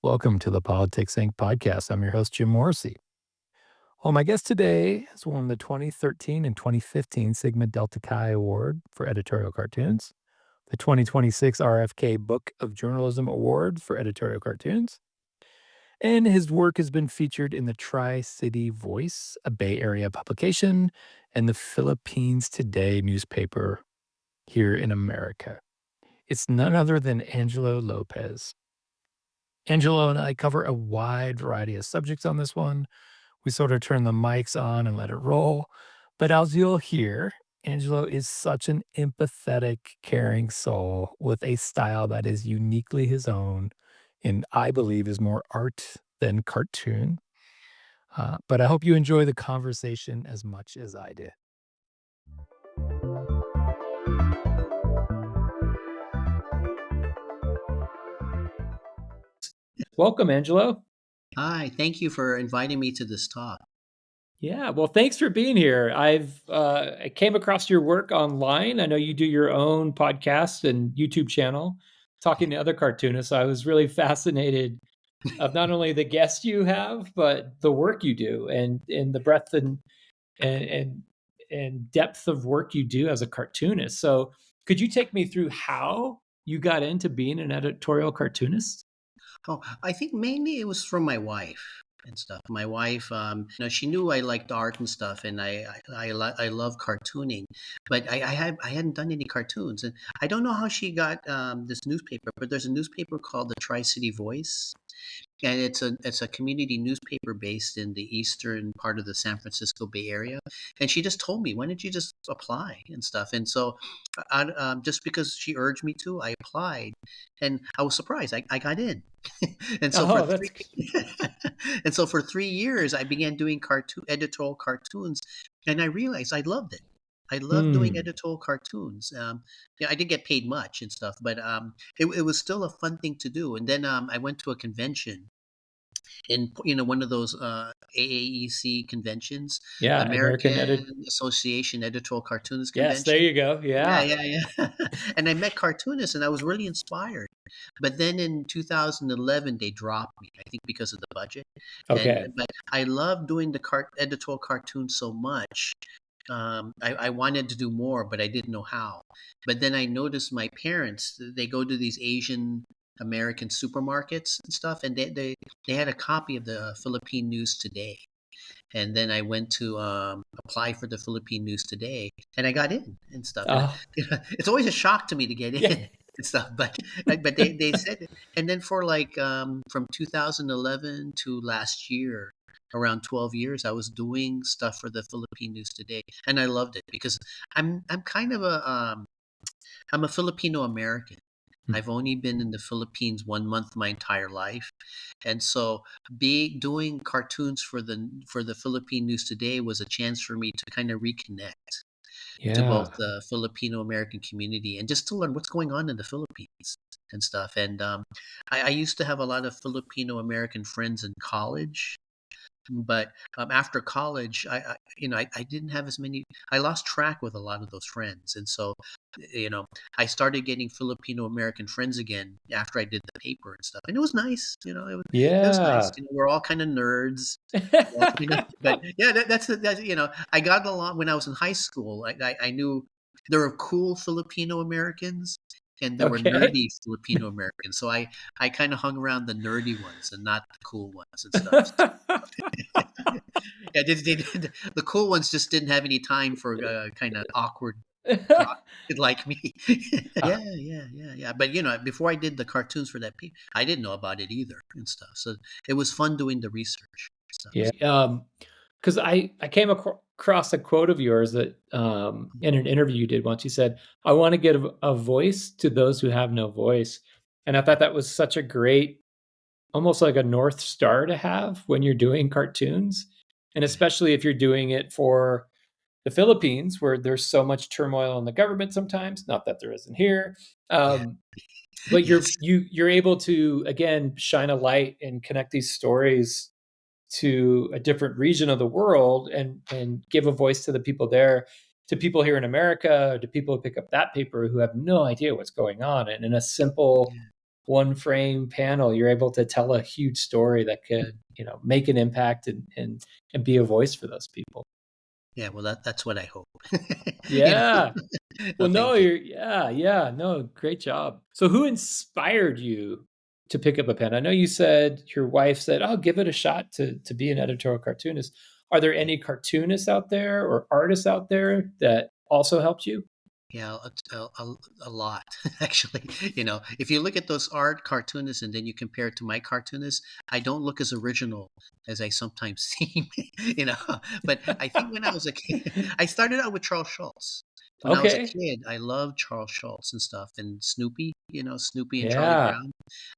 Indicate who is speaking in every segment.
Speaker 1: Welcome to the Politics Inc. podcast. I'm your host, Jim Morrissey. Well, my guest today has won the 2013 and 2015 Sigma Delta Chi Award for Editorial Cartoons, the 2026 RFK Book of Journalism Award for Editorial Cartoons, and his work has been featured in the Tri-City Voice, a Bay Area publication, and the Philippines Today newspaper here in America. It's none other than Angelo Lopez. Angelo and I cover a wide variety of subjects on this one. We sort of turn the mics on and let it roll. But as you'll hear, Angelo is such an empathetic, caring soul with a style that is uniquely his own and I believe is more art than cartoon. But I hope you enjoy the conversation as much as I did. Welcome, Angelo.
Speaker 2: Hi, thank you for inviting me to this talk.
Speaker 1: Yeah, well, thanks for being here. I came across your work online. I know you do your own podcast and YouTube channel talking to other cartoonists. I was really fascinated of not only the guests you have, but the work you do and the breadth and depth of work you do as a cartoonist. So could you take me through how you got into being an editorial cartoonist?
Speaker 2: Oh, I think mainly it was from my wife and stuff. My wife, she knew I liked art and stuff, and I love cartooning, but I hadn't done any cartoons, and I don't know how she got this newspaper, but there's a newspaper called the Tri-City Voice, and it's a community newspaper based in the eastern part of the San Francisco Bay Area. And she just told me, why don't you just apply and stuff? And so, just because she urged me to, I applied, and I was surprised. I got in, and so
Speaker 1: Oh, that's
Speaker 2: and so for 3 years, I began doing editorial cartoons, and I realized I loved it. I love doing
Speaker 1: hmm.
Speaker 2: editorial cartoons. I didn't get paid much and stuff, but it was still a fun thing to do. And then I went to a convention in one of those AAEC conventions,
Speaker 1: Yeah, American
Speaker 2: American
Speaker 1: edit.
Speaker 2: Association Editorial Cartoonist
Speaker 1: Yes, there
Speaker 2: Convention.
Speaker 1: you go.
Speaker 2: Yeah,
Speaker 1: Yeah.
Speaker 2: yeah, yeah. And I met cartoonists, and I was really inspired. But then in 2011, they dropped me. I think because of the budget. And
Speaker 1: Okay.
Speaker 2: but I love doing the editorial cartoons so much. I wanted to do more, but I didn't know how. But then I noticed my parents, they go to these Asian American supermarkets and stuff, and they had a copy of the Philippine News Today. And then I went to apply for the Philippine News Today, and I got in and stuff. And
Speaker 1: Oh,
Speaker 2: it's always a shock to me to get
Speaker 1: yeah.
Speaker 2: in and stuff, but they said, and then for like from 2011 to last year, around 12 years, I was doing stuff for the Philippine News Today, and I loved it because I'm kind of I'm a Filipino American. I've only been in the Philippines 1 month my entire life, and so doing cartoons for the Philippine News Today was a chance for me to kind of reconnect to both
Speaker 1: Yeah.
Speaker 2: the Filipino American community and just to learn what's going on in the Philippines and stuff. And I used to have a lot of Filipino American friends in college, but after college, I didn't have as many. I lost track with a lot of those friends, and so you know I started getting Filipino American friends again after I did the paper and stuff, and it was nice. It was nice.
Speaker 1: Yeah.
Speaker 2: We're all kind of nerds. But yeah, that's I got along when I was in high school. I knew there were cool Filipino Americans and there were
Speaker 1: Okay.
Speaker 2: nerdy Filipino Americans. So I kind of hung around the nerdy ones and not the cool ones and stuff. Yeah, the cool ones just didn't have any time for kind of awkward talk like me. Yeah, yeah, yeah, yeah. But before I did the cartoons for that, I didn't know about it either and stuff. So it was fun doing the research stuff.
Speaker 1: Yeah. Because I came across a quote of yours that in an interview you did once. You said, "I want to give a voice to those who have no voice," and I thought that was such a great, almost like a North Star to have when you're doing cartoons, and
Speaker 2: Yeah,
Speaker 1: especially if you're doing it for the Philippines, where there's so much turmoil in the government sometimes. Not that there isn't here,
Speaker 2: yeah,
Speaker 1: um, but
Speaker 2: yes,
Speaker 1: you're able to again shine a light and connect these stories to a different region of the world and give a voice to the people there, to people here in America, to people who pick up that paper who have no idea what's going on, and in a simple,
Speaker 2: yeah,
Speaker 1: one frame panel, you're able to tell a huge story that could, make an impact and be a voice for those people.
Speaker 2: Yeah, well, that's what I hope. You know?
Speaker 1: Yeah.
Speaker 2: Oh,
Speaker 1: Well, no,
Speaker 2: thank you.
Speaker 1: yeah, no, great job. So who inspired you to pick up a pen? I know you said your wife said, "Oh, give it a shot to be an editorial cartoonist." Are there
Speaker 2: Yeah.
Speaker 1: any cartoonists out there or artists out there that also helped you?
Speaker 2: Yeah, a lot actually. If you look at those art cartoonists and then you compare it to my cartoonists, I don't look as original as I sometimes seem. you know. But I think when I was a kid, I started out with Charles Schultz. When I was a
Speaker 1: Okay.
Speaker 2: kid, I loved Charles Schultz and stuff, and Snoopy. Snoopy and Charlie
Speaker 1: Yeah.
Speaker 2: Brown.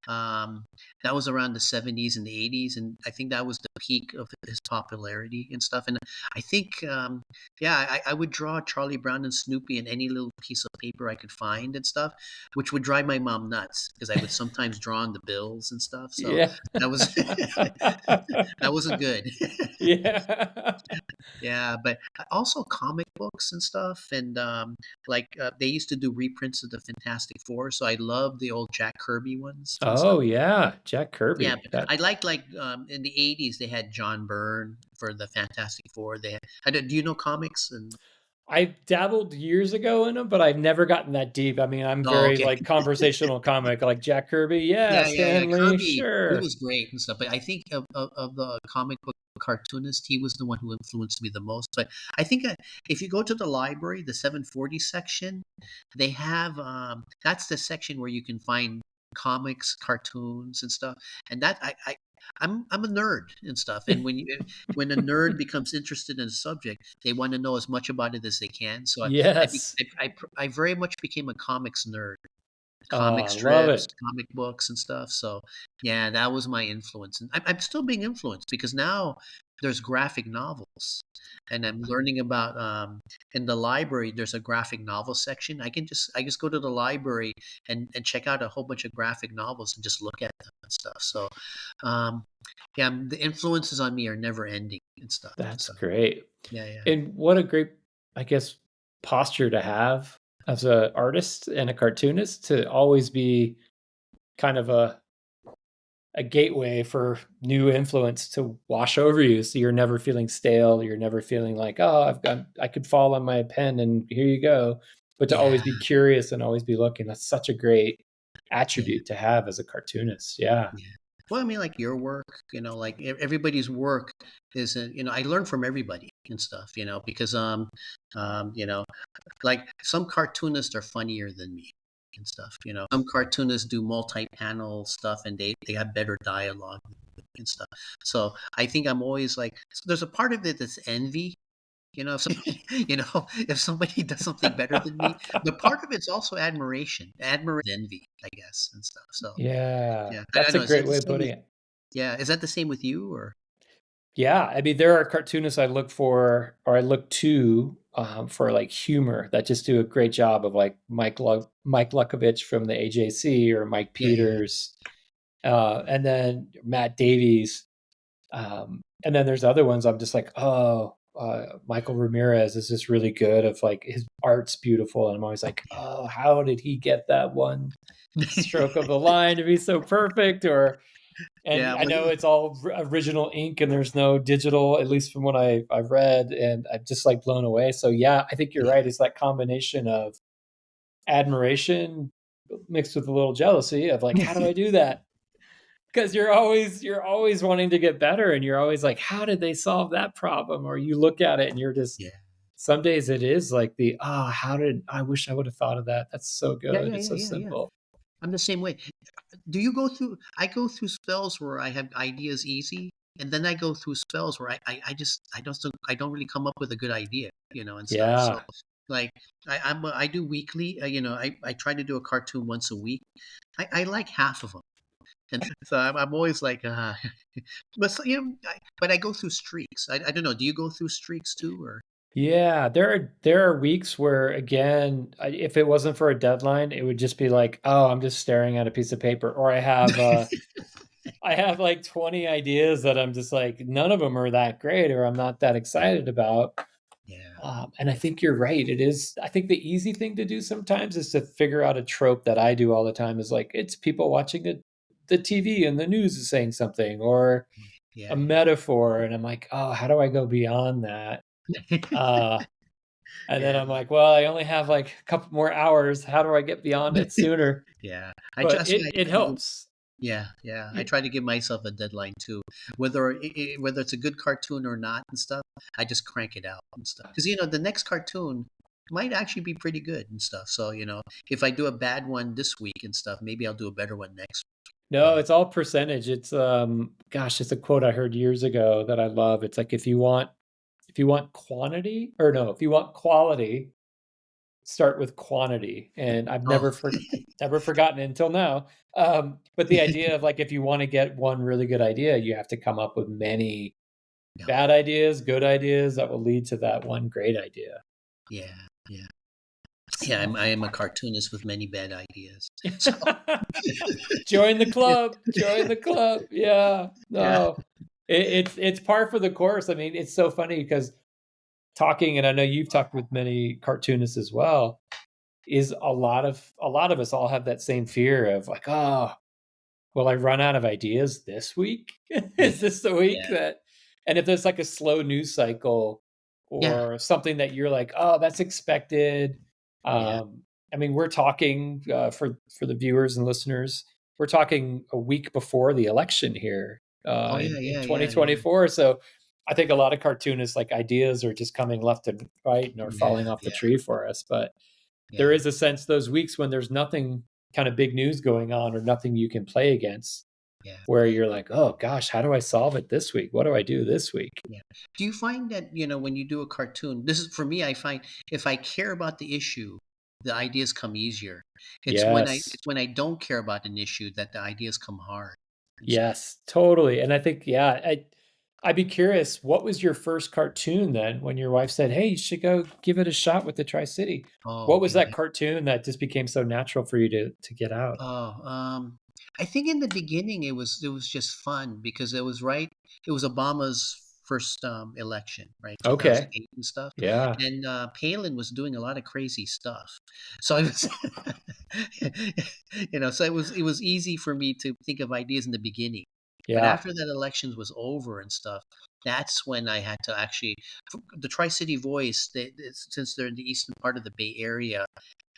Speaker 2: Um, that was around the '70s and the '80s, and I think that was the peak of his popularity and stuff. And I think yeah, I would draw Charlie Brown and Snoopy in any little piece of paper I could find and stuff, which would drive my mom nuts because I would sometimes draw on the bills and stuff. So
Speaker 1: Yeah.
Speaker 2: that was that wasn't good.
Speaker 1: Yeah.
Speaker 2: Yeah, but also comic books and stuff, and like they used to do reprints of the Fantastic Four, so I love the old Jack Kirby ones and stuff.
Speaker 1: Oh, yeah, Jack
Speaker 2: Yeah,
Speaker 1: Kirby.
Speaker 2: but
Speaker 1: That
Speaker 2: I like in the '80s they had John Byrne for the Fantastic Four. Do you know comics and?
Speaker 1: I dabbled years ago in them, but I've never gotten that deep. I mean, I'm
Speaker 2: Oh,
Speaker 1: very,
Speaker 2: okay.
Speaker 1: like, conversational comic, like Jack Kirby. Yeah,
Speaker 2: Yeah, yeah, yeah.
Speaker 1: Stan Lee,
Speaker 2: Kirby, he
Speaker 1: sure.
Speaker 2: was great and stuff. But I think of the comic book cartoonist, he was the one who influenced me the most. But I think if you go to the library, the 740 section, they have that's the section where you can find comics, cartoons, and stuff. And that I'm a nerd and stuff. And when a nerd becomes interested in a subject, they want to know as much about it as they can. So
Speaker 1: Yes.
Speaker 2: I very much became a comics nerd,
Speaker 1: Oh,
Speaker 2: comic
Speaker 1: I love
Speaker 2: strips,
Speaker 1: it.
Speaker 2: comic books, and stuff. So yeah, that was my influence, and I'm still being influenced because now there's graphic novels, and I'm learning about in the library. There's a graphic novel section. I just go to the library and check out a whole bunch of graphic novels and just look at them and stuff. So um, yeah, the influences on me are never ending and stuff.
Speaker 1: That's
Speaker 2: So
Speaker 1: great.
Speaker 2: yeah, yeah,
Speaker 1: And what a great, I guess, posture to have as a artist and a cartoonist to always be kind of a gateway for new influence to wash over you, so you're never feeling stale, you're never feeling like, "Oh, I could fall on my pen and here you go," but to
Speaker 2: yeah,
Speaker 1: always be curious and always be looking. That's such a great
Speaker 2: yeah.
Speaker 1: attribute to have as a cartoonist. Yeah.
Speaker 2: Yeah. Well, I mean, like your work, like everybody's work is, I learn from everybody and stuff, because, um, you know, like some cartoonists are funnier than me and stuff, some cartoonists do multi-panel stuff and they have better dialogue and stuff. So I think I'm always like, so there's a part of it that's envy. If if somebody does something better than me, the part of it's also admiration, envy, I guess, and stuff. So,
Speaker 1: Yeah,
Speaker 2: yeah, I
Speaker 1: that's
Speaker 2: don't
Speaker 1: a
Speaker 2: know. Is
Speaker 1: great
Speaker 2: that the
Speaker 1: way of
Speaker 2: same
Speaker 1: putting
Speaker 2: with
Speaker 1: it.
Speaker 2: yeah, is that the same with you or?
Speaker 1: Yeah, I mean, there are cartoonists I look for or I look to, for, like, humor that just do a great job of, like, Mike Lukovich from the AJC or Mike
Speaker 2: Yeah, yeah, yeah.
Speaker 1: Peters, and then Matt Davies. And then there's other ones I'm just like, oh, Michael Ramirez is just really good. Of like his art's beautiful, and I'm always like, oh, how did he get that one stroke of the line to be so perfect? And
Speaker 2: Yeah,
Speaker 1: I
Speaker 2: well,
Speaker 1: know it's all original ink, and there's no digital, at least from what I've read, and I'm just like blown away. So yeah, I think you're
Speaker 2: yeah,
Speaker 1: right. It's that combination of admiration mixed with a little jealousy of like, how do I do that? Because you're always wanting to get better, and you're always like, how did they solve that problem? Or you look at it and you're just,
Speaker 2: yeah,
Speaker 1: some days it is like how did I wish I would have thought of that. That's so
Speaker 2: yeah,
Speaker 1: good.
Speaker 2: yeah,
Speaker 1: It's
Speaker 2: yeah,
Speaker 1: so
Speaker 2: yeah, yeah.
Speaker 1: simple.
Speaker 2: I'm the same way. Do you go through? I go through spells where I have ideas easy, and then I go through spells where I don't really come up with a good idea, and stuff. So
Speaker 1: Yeah.
Speaker 2: like I do weekly. I try to do a cartoon once a week. I like half of them. And so I'm always like, but so, but I go through streaks. I don't know. Do you go through streaks too, or?
Speaker 1: Yeah, there are weeks where, again, if it wasn't for a deadline, it would just be like, oh, I'm just staring at a piece of paper, or I have like 20 ideas that I'm just like, none of them are that great, or I'm not that excited about.
Speaker 2: Yeah,
Speaker 1: And I think you're right. It is. I think the easy thing to do sometimes is to figure out a trope that I do all the time is like it's people watching the TV and the news is saying something or a
Speaker 2: Yeah, yeah.
Speaker 1: metaphor, and I'm like, oh, how do I go beyond that? Uh, and then
Speaker 2: Yeah.
Speaker 1: I'm like, well, I only have like a couple more hours. How do I get beyond it sooner?
Speaker 2: Yeah. I
Speaker 1: But
Speaker 2: just, yeah, I
Speaker 1: it
Speaker 2: try to give,
Speaker 1: helps.
Speaker 2: yeah, yeah. I
Speaker 1: It,
Speaker 2: try to give myself a deadline too, whether it's a good cartoon or not and stuff. I just crank it out and stuff because the next cartoon might actually be pretty good and stuff. So if I do a bad one this week and stuff, maybe I'll do a better one next week.
Speaker 1: no, it's all percentage. It's gosh, it's a quote I heard years ago that I love. It's like if you want quantity or no, if you want quality, start with quantity. And I've
Speaker 2: Oh,
Speaker 1: never forgotten it until now. But the idea of like if you want to get one really good idea, you have to come up with many
Speaker 2: no.
Speaker 1: bad ideas, good ideas that will lead to that one great idea.
Speaker 2: Yeah, yeah, yeah.
Speaker 1: So
Speaker 2: I am a cartoonist with many bad ideas. So
Speaker 1: join the club. Join the club. Yeah.
Speaker 2: yeah.
Speaker 1: No. It's par for the course. I mean, it's so funny because talking, and I know you've talked with many cartoonists as well, is a lot of us all have that same fear of like, oh, will I run out of ideas this week?
Speaker 2: Yeah,
Speaker 1: Is this the week
Speaker 2: yeah,
Speaker 1: that and if there's like a slow news cycle
Speaker 2: yeah,
Speaker 1: or something that you're like, "Oh, that's expected."
Speaker 2: yeah.
Speaker 1: I mean, we're talking, for the viewers and listeners, we're talking a week before the election here,
Speaker 2: Oh
Speaker 1: in
Speaker 2: yeah,
Speaker 1: in
Speaker 2: yeah, yeah, yeah,
Speaker 1: 2024, so I think a lot of cartoonists, like, ideas are just coming left and right and are
Speaker 2: yeah,
Speaker 1: falling off the
Speaker 2: yeah,
Speaker 1: tree for us, but there
Speaker 2: yeah,
Speaker 1: is a sense those weeks when there's nothing kind of big news going on or nothing you can play against
Speaker 2: yeah,
Speaker 1: where you're like, "Oh gosh, how do I solve it this week? What do I do this week?"
Speaker 2: yeah. Do you find that when you do a cartoon? This is for me. I find if I care about the issue, the ideas come easier.
Speaker 1: Yes.
Speaker 2: It's when I don't care about an issue that the ideas come hard and stuff.
Speaker 1: Yes, totally, and I think, yeah, I'd be curious, what was your first cartoon then when your wife said, "Hey, you should go give it a shot with the Tri-City?" What
Speaker 2: Oh
Speaker 1: was that
Speaker 2: yeah.
Speaker 1: cartoon that just became so natural for you to get out?
Speaker 2: Oh, I think in the beginning it was just fun because it was right. It was Obama's first election, right,
Speaker 1: Okay.
Speaker 2: 2008 and stuff,
Speaker 1: Yeah.
Speaker 2: and Palin was doing a lot of crazy stuff. So I was, so it was easy for me to think of ideas in the beginning, but
Speaker 1: Yeah.
Speaker 2: after that election was over and stuff, that's when I had to actually the Tri City Voice. Since they're in the eastern part of the Bay Area,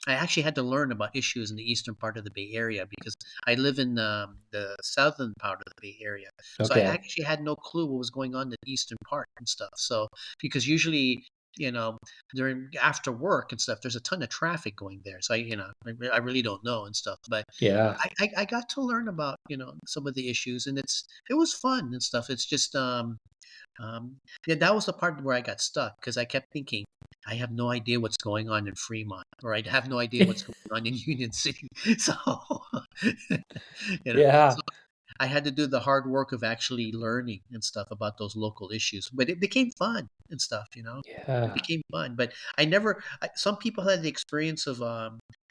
Speaker 2: I actually had to learn about issues in the eastern part of the Bay Area because I live in the southern part of the Bay Area. So I
Speaker 1: Okay.
Speaker 2: actually had no clue what was going on in the eastern part and stuff. So because usually, you know, during after work and stuff, there's a ton of traffic going there. So I really don't know and stuff. But
Speaker 1: Yeah.
Speaker 2: I got to learn about some of the issues, and it was fun and stuff. It's just um, yeah, that was the part where I got stuck because I kept thinking, I have no idea what's going on in Fremont, or I have no idea what's going on in Union City. So,
Speaker 1: Yeah.
Speaker 2: so I had to do the hard work of actually learning and stuff about those local issues. But it became fun and stuff. It
Speaker 1: Yeah.
Speaker 2: became fun. But I never, some people had the experience of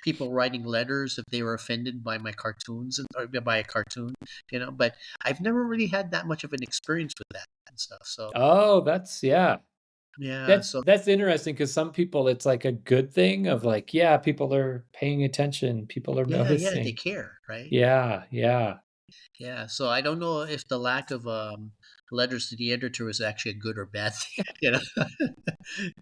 Speaker 2: people writing letters if they were offended by my cartoons or by a cartoon. But I've never really had that much of an experience with that and stuff. So,
Speaker 1: Oh, that's yeah.
Speaker 2: yeah.
Speaker 1: That's interesting because some people, it's like a good thing of like, yeah, people are paying attention, people are
Speaker 2: Yeah, yeah, they
Speaker 1: noticing.
Speaker 2: care, right?
Speaker 1: Yeah, yeah.
Speaker 2: Yeah, so I don't know if the lack of letters to the editor was actually a good or bad thing.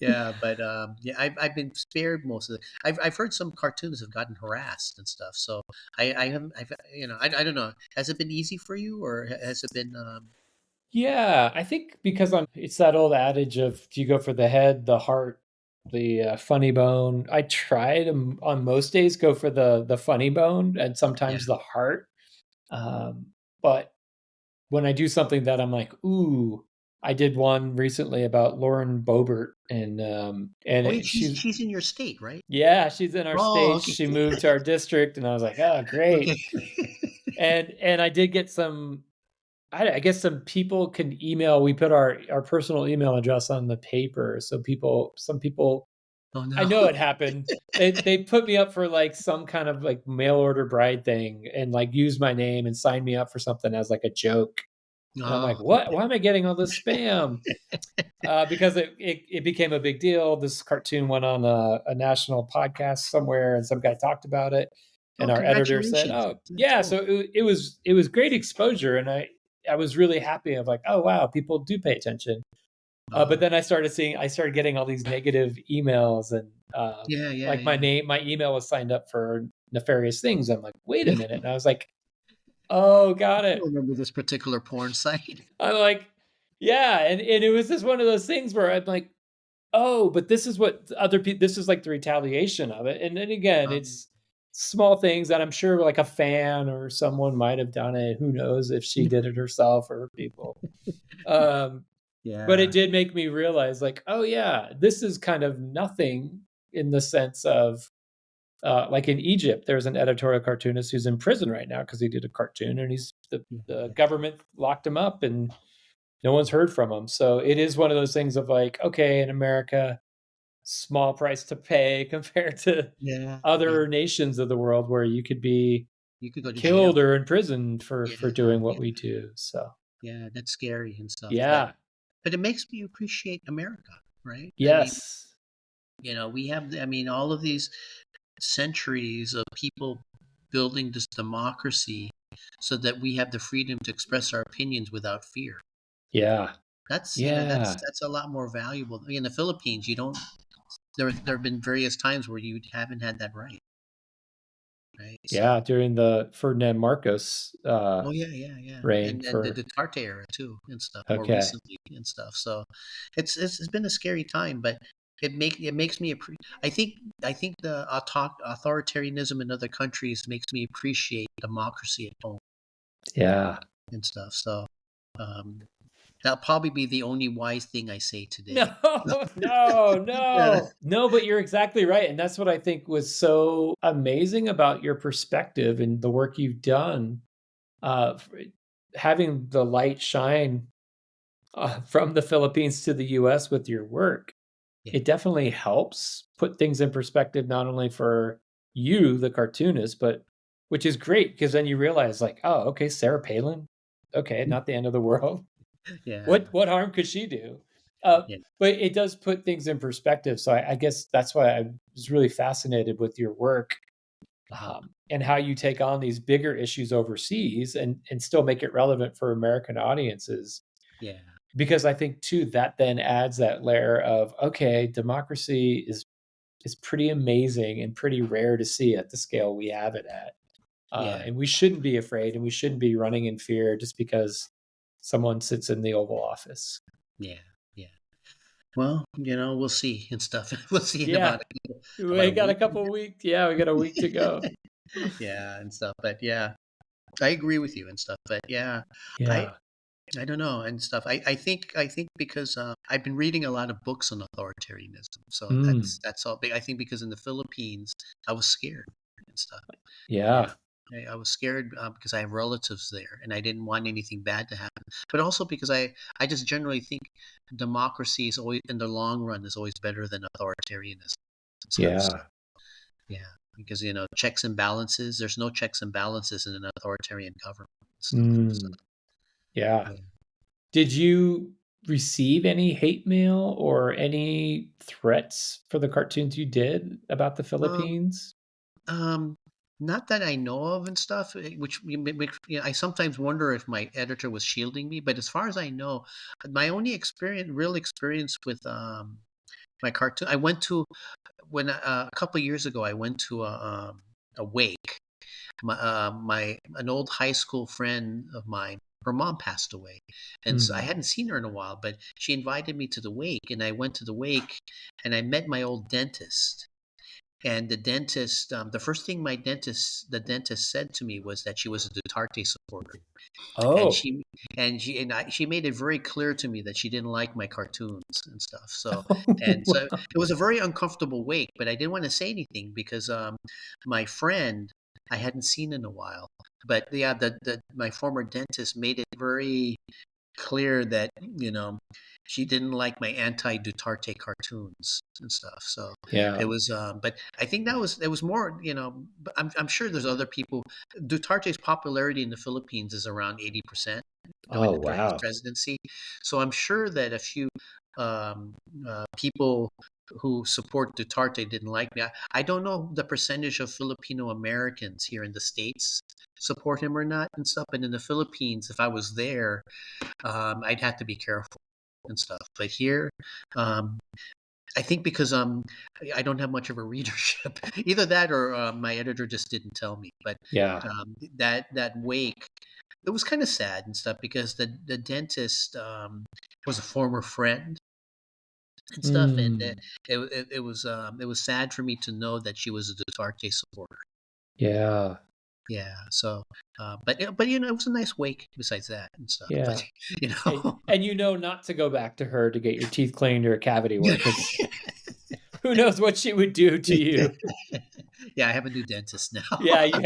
Speaker 2: Yeah, but yeah, I've been spared most of it. I've heard some cartoons have gotten harassed and stuff. So I haven't. I don't know. Has it been easy for you, or has it been?
Speaker 1: Yeah, I think because it's that old adage of do you go for the head, the heart, the, funny bone? I try to on most days go for the funny bone and
Speaker 2: Yeah.
Speaker 1: sometimes the heart, but when I do something that I'm like, "Ooh," I did one recently about Lauren Boebert and
Speaker 2: Oh, yeah,
Speaker 1: it
Speaker 2: she's
Speaker 1: she's
Speaker 2: she's in your state, right?
Speaker 1: yeah, she's in our
Speaker 2: Oh,
Speaker 1: state,
Speaker 2: okay,
Speaker 1: she moved to our district, and I was like, "Oh, great."
Speaker 2: okay.
Speaker 1: And I did get some I guess some people can email. We put our personal email address on the paper, so some people
Speaker 2: Oh
Speaker 1: I
Speaker 2: no.
Speaker 1: know it happened. They put me up for, like, some kind of, like, mail order bride thing and, like, used my name and signed me up for something as, like, a joke. And I'm
Speaker 2: Oh,
Speaker 1: like, what? Why am I getting all this spam? Because it became a big deal. This cartoon went on a national podcast somewhere, and some guy talked about it.
Speaker 2: oh,
Speaker 1: And our editor said,
Speaker 2: congratulations.
Speaker 1: "Oh,
Speaker 2: That's
Speaker 1: yeah."
Speaker 2: cool.
Speaker 1: So it was great exposure, and I was really happy. Of like, oh wow, people do pay attention. But
Speaker 2: Oh,
Speaker 1: then I started getting all these negative emails, and
Speaker 2: yeah, yeah,
Speaker 1: like
Speaker 2: yeah.
Speaker 1: my email was signed up for nefarious things. I'm like, wait a minute, and I was like, oh, got
Speaker 2: I
Speaker 1: it.
Speaker 2: remember this particular porn site.
Speaker 1: I'm like, yeah, and it was just one of those things where I'm like, oh, but this is what other people. This is like the retaliation of it, and then again,
Speaker 2: Um,
Speaker 1: it's small things that I'm sure like a fan or someone might have done it. Who knows if she did it herself or people. Um, but it
Speaker 2: yeah,
Speaker 1: did make me realize, like, oh yeah, this is kind of nothing in the sense of like in Egypt, there's an editorial cartoonist who's in prison right now because he did a cartoon, and the
Speaker 2: yeah,
Speaker 1: government locked him up, and no one's heard from him. So it is one of those things of like, okay, in America, small price to pay compared to
Speaker 2: yeah, yeah.
Speaker 1: other nations of the world where you could be
Speaker 2: You could go to jail.
Speaker 1: killed or imprisoned
Speaker 2: Yeah,
Speaker 1: for doing what
Speaker 2: yeah,
Speaker 1: we do. So
Speaker 2: yeah. That's scary and stuff.
Speaker 1: yeah,
Speaker 2: But it makes me appreciate America, right? I mean,
Speaker 1: yes,
Speaker 2: we have. I mean, all of these centuries of people building this democracy so that we have the freedom to express our opinions without fear.
Speaker 1: yeah,
Speaker 2: That's that's
Speaker 1: yeah,
Speaker 2: that's a lot more valuable. In the Philippines, you don't. There have been various times where you haven't had that right, right? So,
Speaker 1: yeah. During the Ferdinand Marcos
Speaker 2: oh yeah, yeah, yeah,
Speaker 1: reign
Speaker 2: and the
Speaker 1: for
Speaker 2: Duterte era too and stuff more
Speaker 1: okay,
Speaker 2: recently and stuff. So, it's been a scary time, but it makes me I think the authoritarianism in other countries makes me appreciate democracy at home
Speaker 1: yeah.
Speaker 2: and stuff. So, um, that'll probably be the only wise thing I say today.
Speaker 1: No, no,
Speaker 2: Yeah,
Speaker 1: no, no, but you're exactly right. And that's what I think was so amazing about your perspective and the work you've done. For having the light shine from the Philippines to the US with your work,
Speaker 2: yeah,
Speaker 1: it definitely helps put things in perspective, not only for you, the cartoonist, but which is great because then you realize, like, oh, okay, Sarah Palin, okay, not the end of the world.
Speaker 2: yeah,
Speaker 1: What harm could she do? Uh,
Speaker 2: yeah,
Speaker 1: but it does put things in perspective. So I guess that's why I was really fascinated with your work, and how you take on these bigger issues overseas and still make it relevant for American audiences.
Speaker 2: yeah,
Speaker 1: Because I think too that then adds that layer of, okay, democracy is pretty amazing and pretty rare to see at the scale we have it at.
Speaker 2: yeah,
Speaker 1: And we shouldn't be afraid, and we shouldn't be running in fear just because someone sits in the Oval Office.
Speaker 2: yeah, yeah. Well, we'll see and stuff. We'll see in
Speaker 1: Yeah,
Speaker 2: about
Speaker 1: we
Speaker 2: a
Speaker 1: got a
Speaker 2: week.
Speaker 1: couple weeks. Yeah, we got a week to go.
Speaker 2: Yeah, and stuff. But yeah, I agree with you and stuff. But yeah, I
Speaker 1: Yeah.
Speaker 2: I don't know and stuff. I think because I've been reading a lot of books on authoritarianism, so
Speaker 1: Mm,
Speaker 2: that's all. I think because in the Philippines, I was scared and stuff. You know,
Speaker 1: yeah.
Speaker 2: I was scared because I have relatives there, and I didn't want anything bad to happen. But also because I just generally think democracy is always in the long run is always better than authoritarianism and stuff. So,
Speaker 1: Yeah.
Speaker 2: yeah, because checks and balances. There's no checks and balances in an authoritarian government and stuff. So,
Speaker 1: Mm, yeah.
Speaker 2: yeah.
Speaker 1: Did you receive any hate mail or any threats for the cartoons you did about the
Speaker 2: Um,
Speaker 1: Philippines?
Speaker 2: Um, not that I know of and stuff, which I sometimes wonder if my editor was shielding me. But as far as I know, my only real experience with my cartoon, I went to when a couple of years ago, I went to a wake. My an old high school friend of mine. Her mom passed away, and so I
Speaker 1: Mm.
Speaker 2: hadn't seen her in a while. But she invited me to the wake, and I went to the wake, and I met my old dentist, and the dentist, the first thing the dentist said to me was that she was a Duterte supporter, and
Speaker 1: Oh.
Speaker 2: she made it very clear to me that she didn't like my cartoons and stuff. So
Speaker 1: Wow.
Speaker 2: it was a very uncomfortable wake, but I didn't want to say anything because my friend I hadn't seen in a while. But yeah, my former dentist made it very clear that she didn't like my anti-Duterte cartoons and stuff. So it
Speaker 1: Yeah.
Speaker 2: was, but I think it was more, But I'm sure there's other people. Dutarte's popularity in the Philippines is around 80%,
Speaker 1: Oh,
Speaker 2: during his
Speaker 1: wow.
Speaker 2: presidency. So I'm sure that a few people who support Duterte didn't like me. I don't know the percentage of Filipino Americans here in the States support him or not and stuff. But in the Philippines, if I was there, I'd have to be careful and stuff. But here, um, I think because I don't have much of a readership, either that or my editor just didn't tell me. But
Speaker 1: Yeah.
Speaker 2: that wake, it was kind of sad and stuff because the dentist was a former friend and stuff, and
Speaker 1: Mm.
Speaker 2: it was sad for me to know that she was a Duterte supporter.
Speaker 1: Yeah.
Speaker 2: Yeah, so but it was a nice wake besides that and stuff. But
Speaker 1: Yeah.
Speaker 2: you
Speaker 1: And
Speaker 2: know,
Speaker 1: and you know not to go back to her to get your teeth cleaned or cavity work because who knows what she would do to you.
Speaker 2: yeah, I have a new dentist now.
Speaker 1: Yeah, you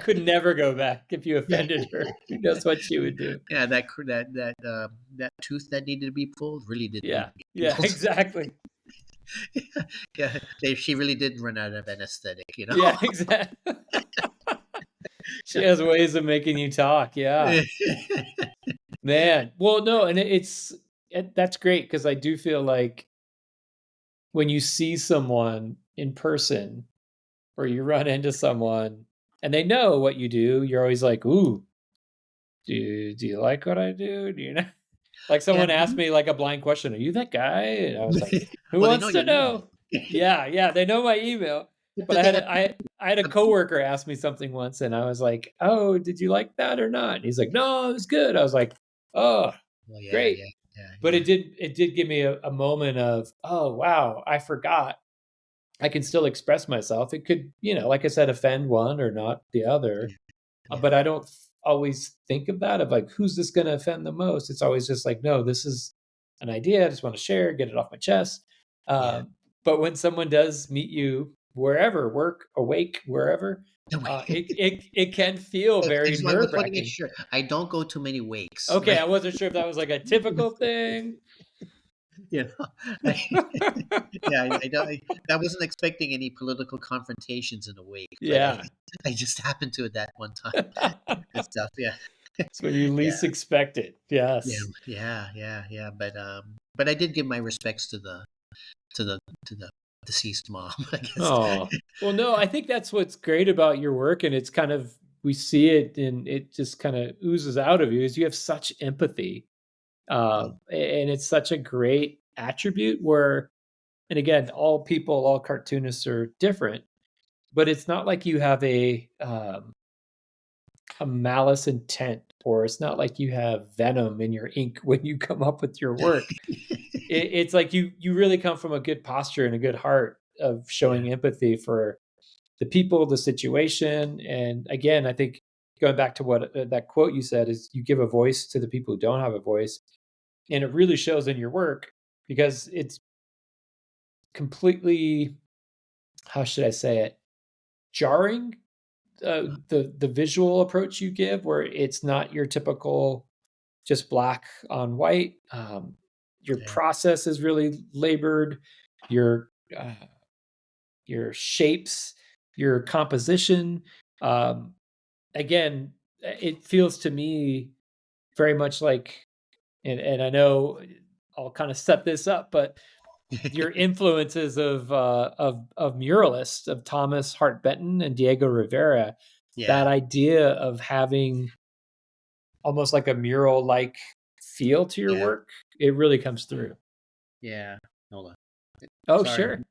Speaker 1: could never go back if you
Speaker 2: Yeah,
Speaker 1: offended her. Who knows what she would do.
Speaker 2: yeah, that tooth that needed to be pulled really did need
Speaker 1: Yeah.
Speaker 2: to be
Speaker 1: Yeah,
Speaker 2: pulled.
Speaker 1: exactly.
Speaker 2: Yeah, she really did run out of anesthetic, you know.
Speaker 1: Yeah, exactly. She has ways of making you talk, yeah. Man, well, no, and that's great because I do feel like when you see someone in person or you run into someone and they know what you do, you're always like, "Ooh, do you like what I do? Do you know?" Like
Speaker 2: Yeah,
Speaker 1: someone asked me like a blind question, "Are you that guy?" And I was like, "Who
Speaker 2: well, they know
Speaker 1: wants to
Speaker 2: your email.
Speaker 1: know?" Yeah, yeah, they know my email. But
Speaker 2: Did they have
Speaker 1: I had a
Speaker 2: a
Speaker 1: coworker ask me something once and I was like, "Oh, did you like that or not?" And he's like, "No, it was good." I was like, "Oh,
Speaker 2: well, yeah,
Speaker 1: great."
Speaker 2: yeah, yeah,
Speaker 1: But
Speaker 2: yeah,
Speaker 1: it did give me a moment of, "Oh, wow, I forgot. I can still express myself." It could, like I said, offend one or not the other.
Speaker 2: yeah, yeah,
Speaker 1: But I don't always think of that of like, who's this going to offend the most? It's always just like, no, this is an idea. I just want to share, get it off my chest.
Speaker 2: yeah.
Speaker 1: But when someone does meet you wherever, work, awake, wherever,
Speaker 2: No way.
Speaker 1: it can feel
Speaker 2: I
Speaker 1: very
Speaker 2: just want
Speaker 1: nerve
Speaker 2: to make
Speaker 1: wracking.
Speaker 2: sure I don't go to many wakes,
Speaker 1: Okay,
Speaker 2: right?
Speaker 1: I wasn't sure if that was like a typical thing.
Speaker 2: You know, yeah, I don't. I wasn't expecting any political confrontations in a wake, but
Speaker 1: Yeah.
Speaker 2: I just happened to at that one time and stuff. Yeah,
Speaker 1: It's when you
Speaker 2: yeah,
Speaker 1: least expect it.
Speaker 2: yeah,
Speaker 1: Yes.
Speaker 2: yeah, yeah, yeah. But I did give my respects to the to the deceased mom, I guess.
Speaker 1: Oh, well, no, I think that's what's great about your work, and it's kind of we see it and it just kind of oozes out of you is you have such empathy.
Speaker 2: Yeah,
Speaker 1: And it's such a great attribute where and again, all people, all cartoonists are different, but it's not like you have a malice intent or it's not like you have venom in your ink when you come up with your work. It's like you really come from a good posture and a good heart of
Speaker 2: yeah,
Speaker 1: showing empathy for the people, the situation. And again, I think going back to what that quote you said is you give a voice to the people who don't have a voice. And it really shows in your work because it's completely, how should I say it, jarring. The visual approach you give, where it's not your typical just black on white. Your
Speaker 2: yeah,
Speaker 1: process is really labored. Your uh, your shapes, your composition. Um, again, it feels to me very much like, and I know I'll kind of set this up, but your influences of muralists of Thomas Hart Benton and Diego Rivera,
Speaker 2: yeah,
Speaker 1: that idea of having almost like a mural like feel to your
Speaker 2: yeah,
Speaker 1: work, it really comes through.
Speaker 2: yeah. Hold on.
Speaker 1: Oh,
Speaker 2: Sorry,
Speaker 1: sure.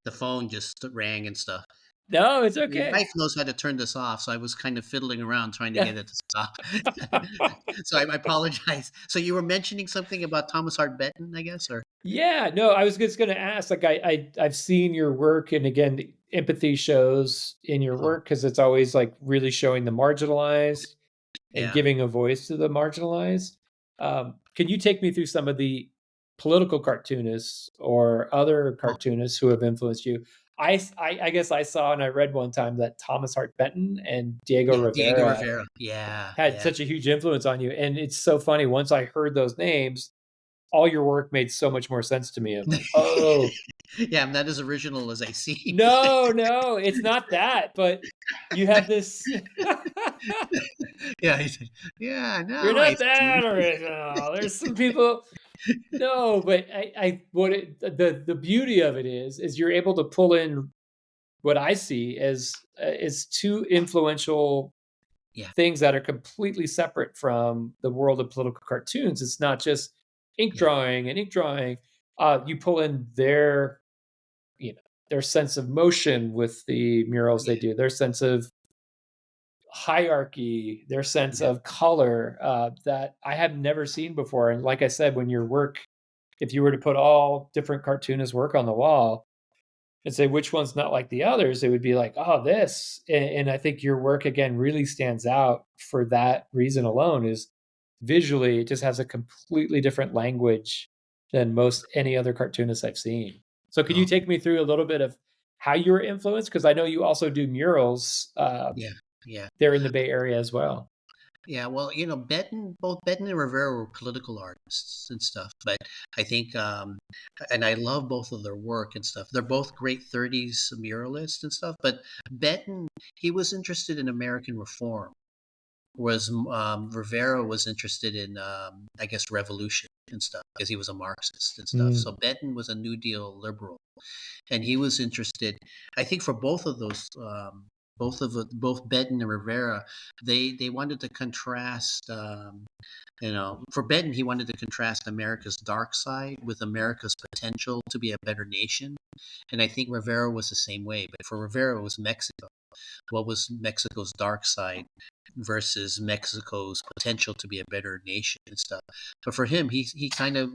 Speaker 2: the phone just rang and stuff.
Speaker 1: No, it's
Speaker 2: My
Speaker 1: okay.
Speaker 2: wife knows how to turn this off, so I was kind of fiddling around trying to get it to stop. So I apologize. So you were mentioning something about Thomas Hart Benton, I guess, or
Speaker 1: Yeah, no, I was just gonna ask, like, I've seen your work, and again, the empathy shows in your
Speaker 2: oh,
Speaker 1: work because it's always, like, really showing the marginalized and
Speaker 2: yeah.
Speaker 1: giving a voice to the marginalized. Can you take me through some of the political cartoonists or other
Speaker 2: Oh,
Speaker 1: cartoonists who have influenced you? I guess I saw and I read one time that Thomas Hart Benton and Diego
Speaker 2: yeah, Diego
Speaker 1: Rivera
Speaker 2: Rivera. Yeah,
Speaker 1: had
Speaker 2: yeah.
Speaker 1: such a huge influence on you, and it's so funny, once I heard those names, all your work made so much more sense to me. I'm like, "Oh,
Speaker 2: Yeah, I'm not as original as I seem.
Speaker 1: no, no, it's not that, but you have this."
Speaker 2: Yeah, he said, yeah,
Speaker 1: You're
Speaker 2: no, I
Speaker 1: not that
Speaker 2: see.
Speaker 1: original. There's some people. No, but what the beauty of it is you're able to pull in what I see as is two influential
Speaker 2: Yeah,
Speaker 1: things that are completely separate from the world of political cartoons. It's not just ink
Speaker 2: yeah,
Speaker 1: drawing and ink drawing. You pull in their, you know, their sense of motion with the murals they
Speaker 2: yeah,
Speaker 1: do, their sense of hierarchy, their sense
Speaker 2: yeah,
Speaker 1: of color that I have never seen before. And like I said, when your work, if you were to put all different cartoonists' work on the wall and say which one's not like the others, it would be like, oh, this. And I think your work again really stands out for that reason alone. Is visually it just has a completely different language than most any other cartoonist I've seen. So could you
Speaker 2: oh,
Speaker 1: take me through a little bit of how you were influenced? Because I know you also do murals
Speaker 2: yeah, yeah.
Speaker 1: there in the Bay Area as well.
Speaker 2: Yeah, well, both Benton and Rivera were political artists and stuff, but I think, and I love both of their work and stuff. They're both great 30s muralists and stuff, but Benton, he was interested in American reform, whereas Rivera was interested in, I guess, revolution and stuff, because he was a Marxist and stuff. So
Speaker 1: Mm,
Speaker 2: Benton was a New Deal liberal, and he was interested. I think for both of those, both Benton and Rivera, they wanted to contrast. For Benton, he wanted to contrast America's dark side with America's potential to be a better nation, and I think Rivera was the same way. But for Rivera, it was Mexico. What was Mexico's dark side versus Mexico's potential to be a better nation and stuff. But for him, he kind of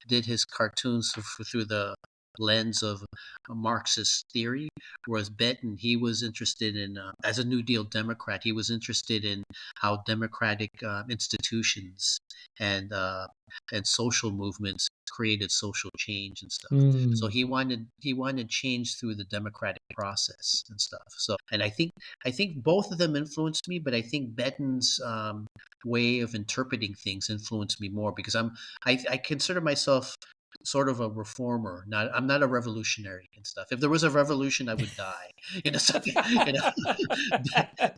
Speaker 2: did his cartoons through the lens of a Marxist theory, whereas Benton, he was interested in, as a New Deal Democrat, he was interested in how democratic institutions and uh, and social movements created social change and stuff. So
Speaker 1: mm,
Speaker 2: he wanted change through the democratic process and stuff. So, and I think both of them influenced me, but I think Benton's way of interpreting things influenced me more because I consider myself sort of a reformer. I'm not a revolutionary and stuff. If there was a revolution, I would die. So,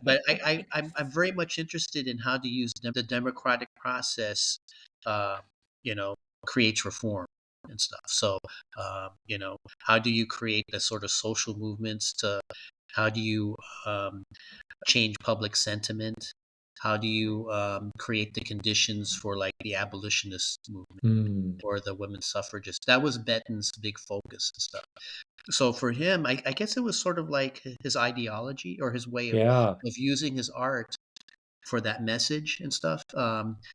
Speaker 2: but I'm very much interested in how to use the democratic process. Uh, you know, creates reform and stuff. So, how do you create the sort of social movements to? How do you change public sentiment? How do you create the conditions for like the abolitionist movement
Speaker 1: mm.
Speaker 2: or the women's suffragists? That was Benton's big focus and stuff. So for him, I guess it was sort of like his ideology or his way of
Speaker 1: Yeah,
Speaker 2: using his art for that message and stuff.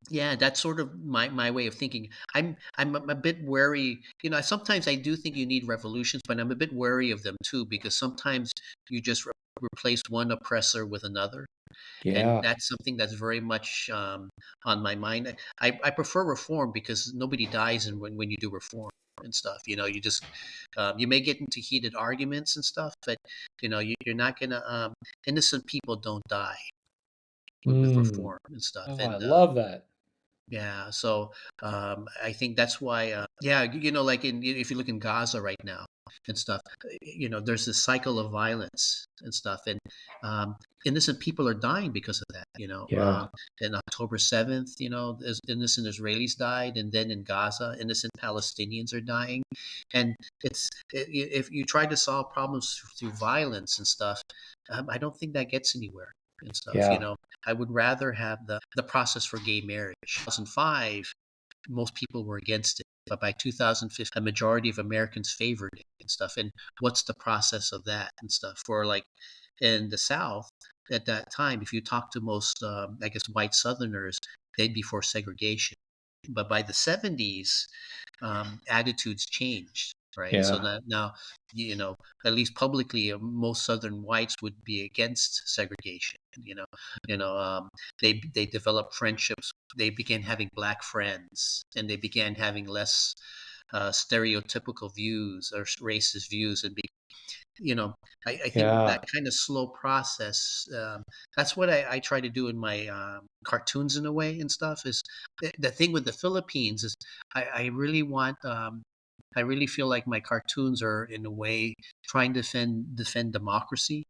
Speaker 2: Yeah, that's sort of my way of thinking. I'm a bit wary. Sometimes I do think you need revolutions, but I'm a bit wary of them too because sometimes you just replace one oppressor with another, and
Speaker 1: yeah,
Speaker 2: that's something that's very much on my mind. I prefer reform because nobody dies when you do reform and stuff. You just you may get into heated arguments and stuff, but you're not gonna innocent people don't die with
Speaker 1: mm.
Speaker 2: reform and stuff.
Speaker 1: Oh, I
Speaker 2: And
Speaker 1: love that.
Speaker 2: yeah, so I think that's why. Yeah, like if you look in Gaza right now and stuff, there's this cycle of violence and stuff, and innocent people are dying because of that.
Speaker 1: Yeah,
Speaker 2: And October 7th, innocent Israelis died, and then in Gaza, innocent Palestinians are dying, and if you try to solve problems through violence and stuff, I don't think that gets anywhere and stuff.
Speaker 1: yeah,
Speaker 2: I would rather have the process for gay marriage. 2005, most people were against it, but by 2015, a majority of Americans favored it and stuff. And what's the process of that and stuff? For like in the South at that time, if you talk to most, I guess, white Southerners, they'd be for segregation. But by the 70s, attitudes changed, right? So
Speaker 1: yeah,
Speaker 2: that now, you know, at least publicly, most Southern whites would be against segregation. They developed friendships. They began having black friends, and they began having less stereotypical views or racist views, and I think that
Speaker 1: yeah,
Speaker 2: kind of slow process. That's what I try to do in my cartoons in a way and stuff. Is the thing with the Philippines is I really want. I really feel like my cartoons are in a way trying to defend democracy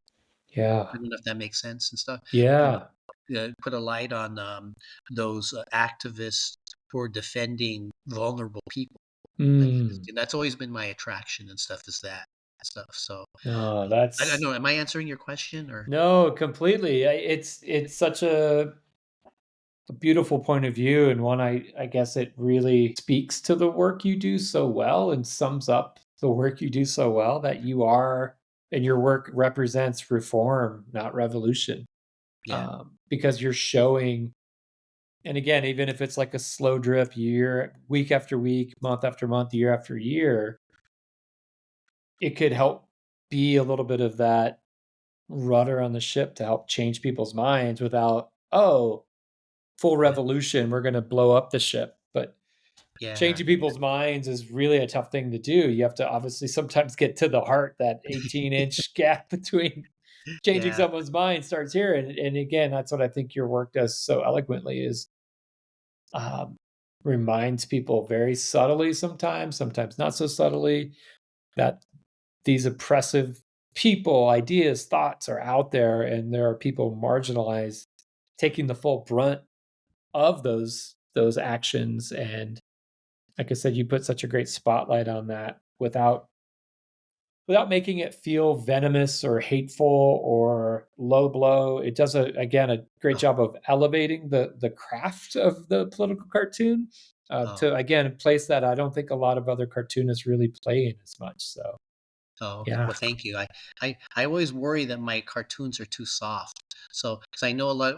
Speaker 2: I
Speaker 1: Yeah.
Speaker 2: don't know if that makes sense and stuff. You
Speaker 1: Yeah.
Speaker 2: put a light on those activists who are defending vulnerable people. Like,
Speaker 1: Mm.
Speaker 2: that's always been my attraction and stuff. Is that stuff? So
Speaker 1: No,
Speaker 2: I don't
Speaker 1: that's
Speaker 2: know. Am I answering your question or?
Speaker 1: no, completely. It's such a beautiful point of view, and one I guess it really speaks to the work you do so well and sums up the work you do so well that you are and your work represents reform, not revolution.
Speaker 2: Yeah,
Speaker 1: Because you're showing, and again, even if it's like a slow drip year, week after week, month after month, year after year, it could help be a little bit of that rudder on the ship to help change people's minds without, oh, full
Speaker 2: yeah,
Speaker 1: revolution, we're going to blow up the ship. But
Speaker 2: yeah,
Speaker 1: changing people's minds is really a tough thing to do. You have to obviously sometimes get to the heart. That 18-inch gap between changing
Speaker 2: yeah,
Speaker 1: someone's mind starts here. And again, that's what I think your work does so eloquently is um, reminds people very subtly sometimes not so subtly, that these oppressive people, ideas, thoughts are out there, and there are people marginalized taking the full brunt of those actions. And like I said, you put such a great spotlight on that without making it feel venomous or hateful or low blow. It does a great
Speaker 2: oh,
Speaker 1: job of elevating the craft of the political cartoon
Speaker 2: oh,
Speaker 1: to again place that I don't think a lot of other cartoonists really play in as much. So
Speaker 2: oh. Okay.
Speaker 1: yeah,
Speaker 2: Well, thank you. I always worry that my cartoons are too soft. So, because I know a lot,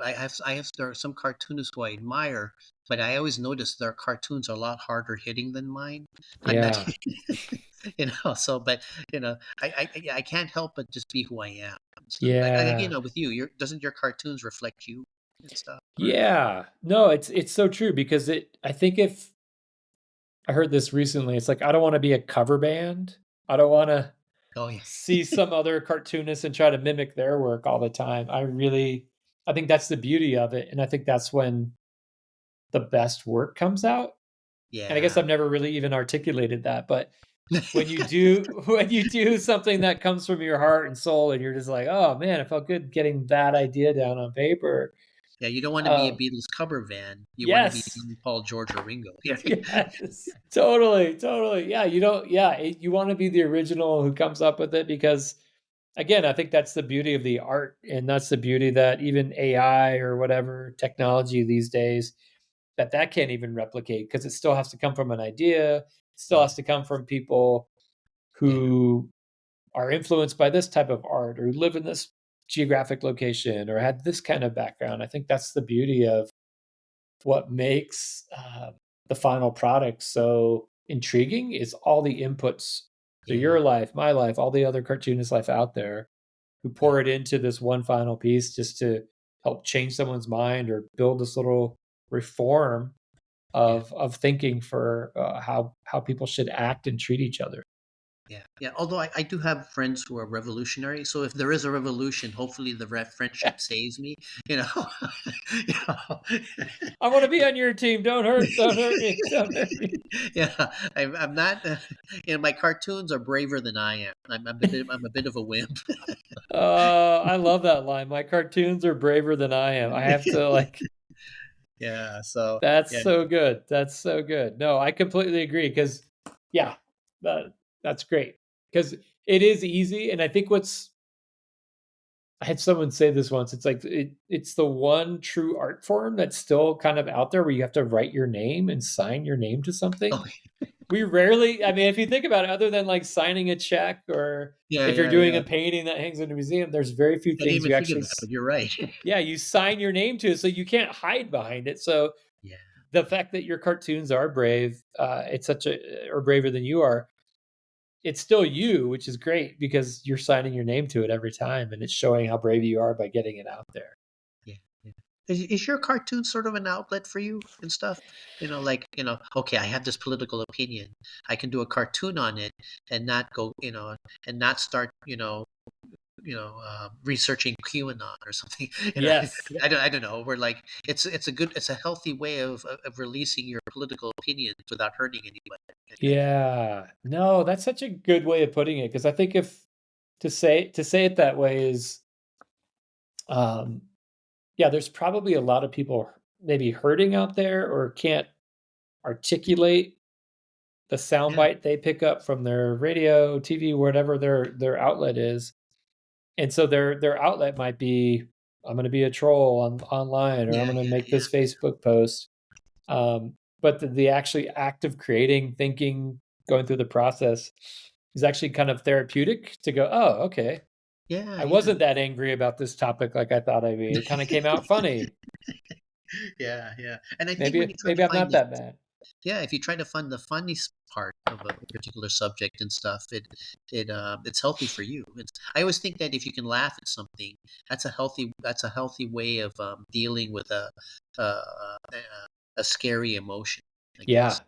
Speaker 2: there are some cartoonists who I admire, but I always notice their cartoons are a lot harder hitting than mine. I'm not,
Speaker 1: yeah,
Speaker 2: So, but I can't help but just be who I am and stuff.
Speaker 1: yeah,
Speaker 2: With you, doesn't your cartoons reflect you and stuff? Or
Speaker 1: yeah. No, it's so true because it. I think if I heard this recently, it's like I don't want to be a cover band. I don't want to
Speaker 2: oh yeah,
Speaker 1: see some other cartoonists and try to mimic their work all the time. I think that's the beauty of it, and I think that's when the best work comes out. And I guess
Speaker 2: yeah.
Speaker 1: I've never really even articulated that, but when you do when you do something that comes from your heart and soul and you're just like, "Oh, man, it felt good getting that idea down on paper."
Speaker 2: Yeah, you don't want to be a
Speaker 1: Um,
Speaker 2: Beatles cover band. You want to be
Speaker 1: yes.
Speaker 2: John, Paul, George, or Ringo. Yeah,
Speaker 1: Yes. Totally, totally. Yeah, you don't yeah, you wanna be the original who comes up with it because again, I think that's the beauty of the art, and that's the beauty that even AI or whatever technology these days, that can't even replicate because it still has to come from an idea, it still
Speaker 2: yeah,
Speaker 1: has to come from people
Speaker 2: yeah,
Speaker 1: who are influenced by this type of art or live in this geographic location or had this kind of background. I think that's the beauty of what makes the final product so intriguing is all the inputs to
Speaker 2: yeah,
Speaker 1: your life, my life, all the other cartoonists' life out there who
Speaker 2: yeah,
Speaker 1: pour it into this one final piece just to help change someone's mind or build this little reform
Speaker 2: yeah.
Speaker 1: of thinking for how people should act and treat each other.
Speaker 2: Yeah, yeah. Although I do have friends who are revolutionary, so if there is a revolution, hopefully the friendship saves me. You know, you know.
Speaker 1: I want to be on your team. Don't hurt me, don't hurt me.
Speaker 2: Yeah. I'm not. My cartoons are braver than I am. I'm a bit of a wimp.
Speaker 1: I love that line. My cartoons are braver than I am. I have to like
Speaker 2: Yeah. So
Speaker 1: That's
Speaker 2: yeah,
Speaker 1: so good. That's so good. No, I completely agree because yeah, that's great. Because it is easy, and I think what's I had someone say this once, it's like it's the one true art form that's still kind of out there where you have to write your name and sign your name to
Speaker 2: oh,
Speaker 1: something. We rarely I mean, if you think about it, other than, like, signing a check or
Speaker 2: yeah,
Speaker 1: if you're
Speaker 2: yeah,
Speaker 1: doing
Speaker 2: yeah.
Speaker 1: a painting that hangs in a museum, there's very few
Speaker 2: I didn't
Speaker 1: things
Speaker 2: even
Speaker 1: you
Speaker 2: think of
Speaker 1: actually
Speaker 2: that, but you're right.
Speaker 1: yeah, you sign your name to it, so you can't hide behind it, so
Speaker 2: Yeah,
Speaker 1: the fact that your cartoons are brave, it's such a or braver than you are, it's still you, which is great because you're signing your name to it every time, and it's showing how brave you are by getting it out there.
Speaker 2: yeah, yeah. Is your cartoon sort of an outlet for you and stuff? Like, okay, I have this political opinion. I can do a cartoon on it and not go, and not start, researching QAnon or something.
Speaker 1: Yes.
Speaker 2: I don't know. We're like, it's a healthy way of releasing your political opinions without hurting anybody. I think.
Speaker 1: Yeah. No, that's such a good way of putting it because I think if to say it that way is Um, yeah, there's probably a lot of people maybe hurting out there or can't articulate the
Speaker 2: Yeah,
Speaker 1: soundbite they pick up from their radio, TV, whatever their outlet is. And so their outlet might be, I'm gonna be a troll online, or I'm
Speaker 2: yeah,
Speaker 1: gonna
Speaker 2: yeah,
Speaker 1: make
Speaker 2: yeah,
Speaker 1: this Facebook post. But the actually act of creating, thinking, going through the process is actually kind of therapeutic to go, "Oh, okay.
Speaker 2: yeah,
Speaker 1: I
Speaker 2: yeah.
Speaker 1: wasn't that angry about this topic like I thought I'd be. It kinda came out funny.
Speaker 2: Yeah, yeah. And I think when
Speaker 1: Maybe
Speaker 2: you try to
Speaker 1: maybe I'm
Speaker 2: find
Speaker 1: not
Speaker 2: this,
Speaker 1: that bad."
Speaker 2: yeah, if you try to find the funny part of a particular subject and stuff, it's healthy for you. I always think that if you can laugh at something, that's a healthy way of dealing with a scary emotion, I
Speaker 1: Yeah,
Speaker 2: guess.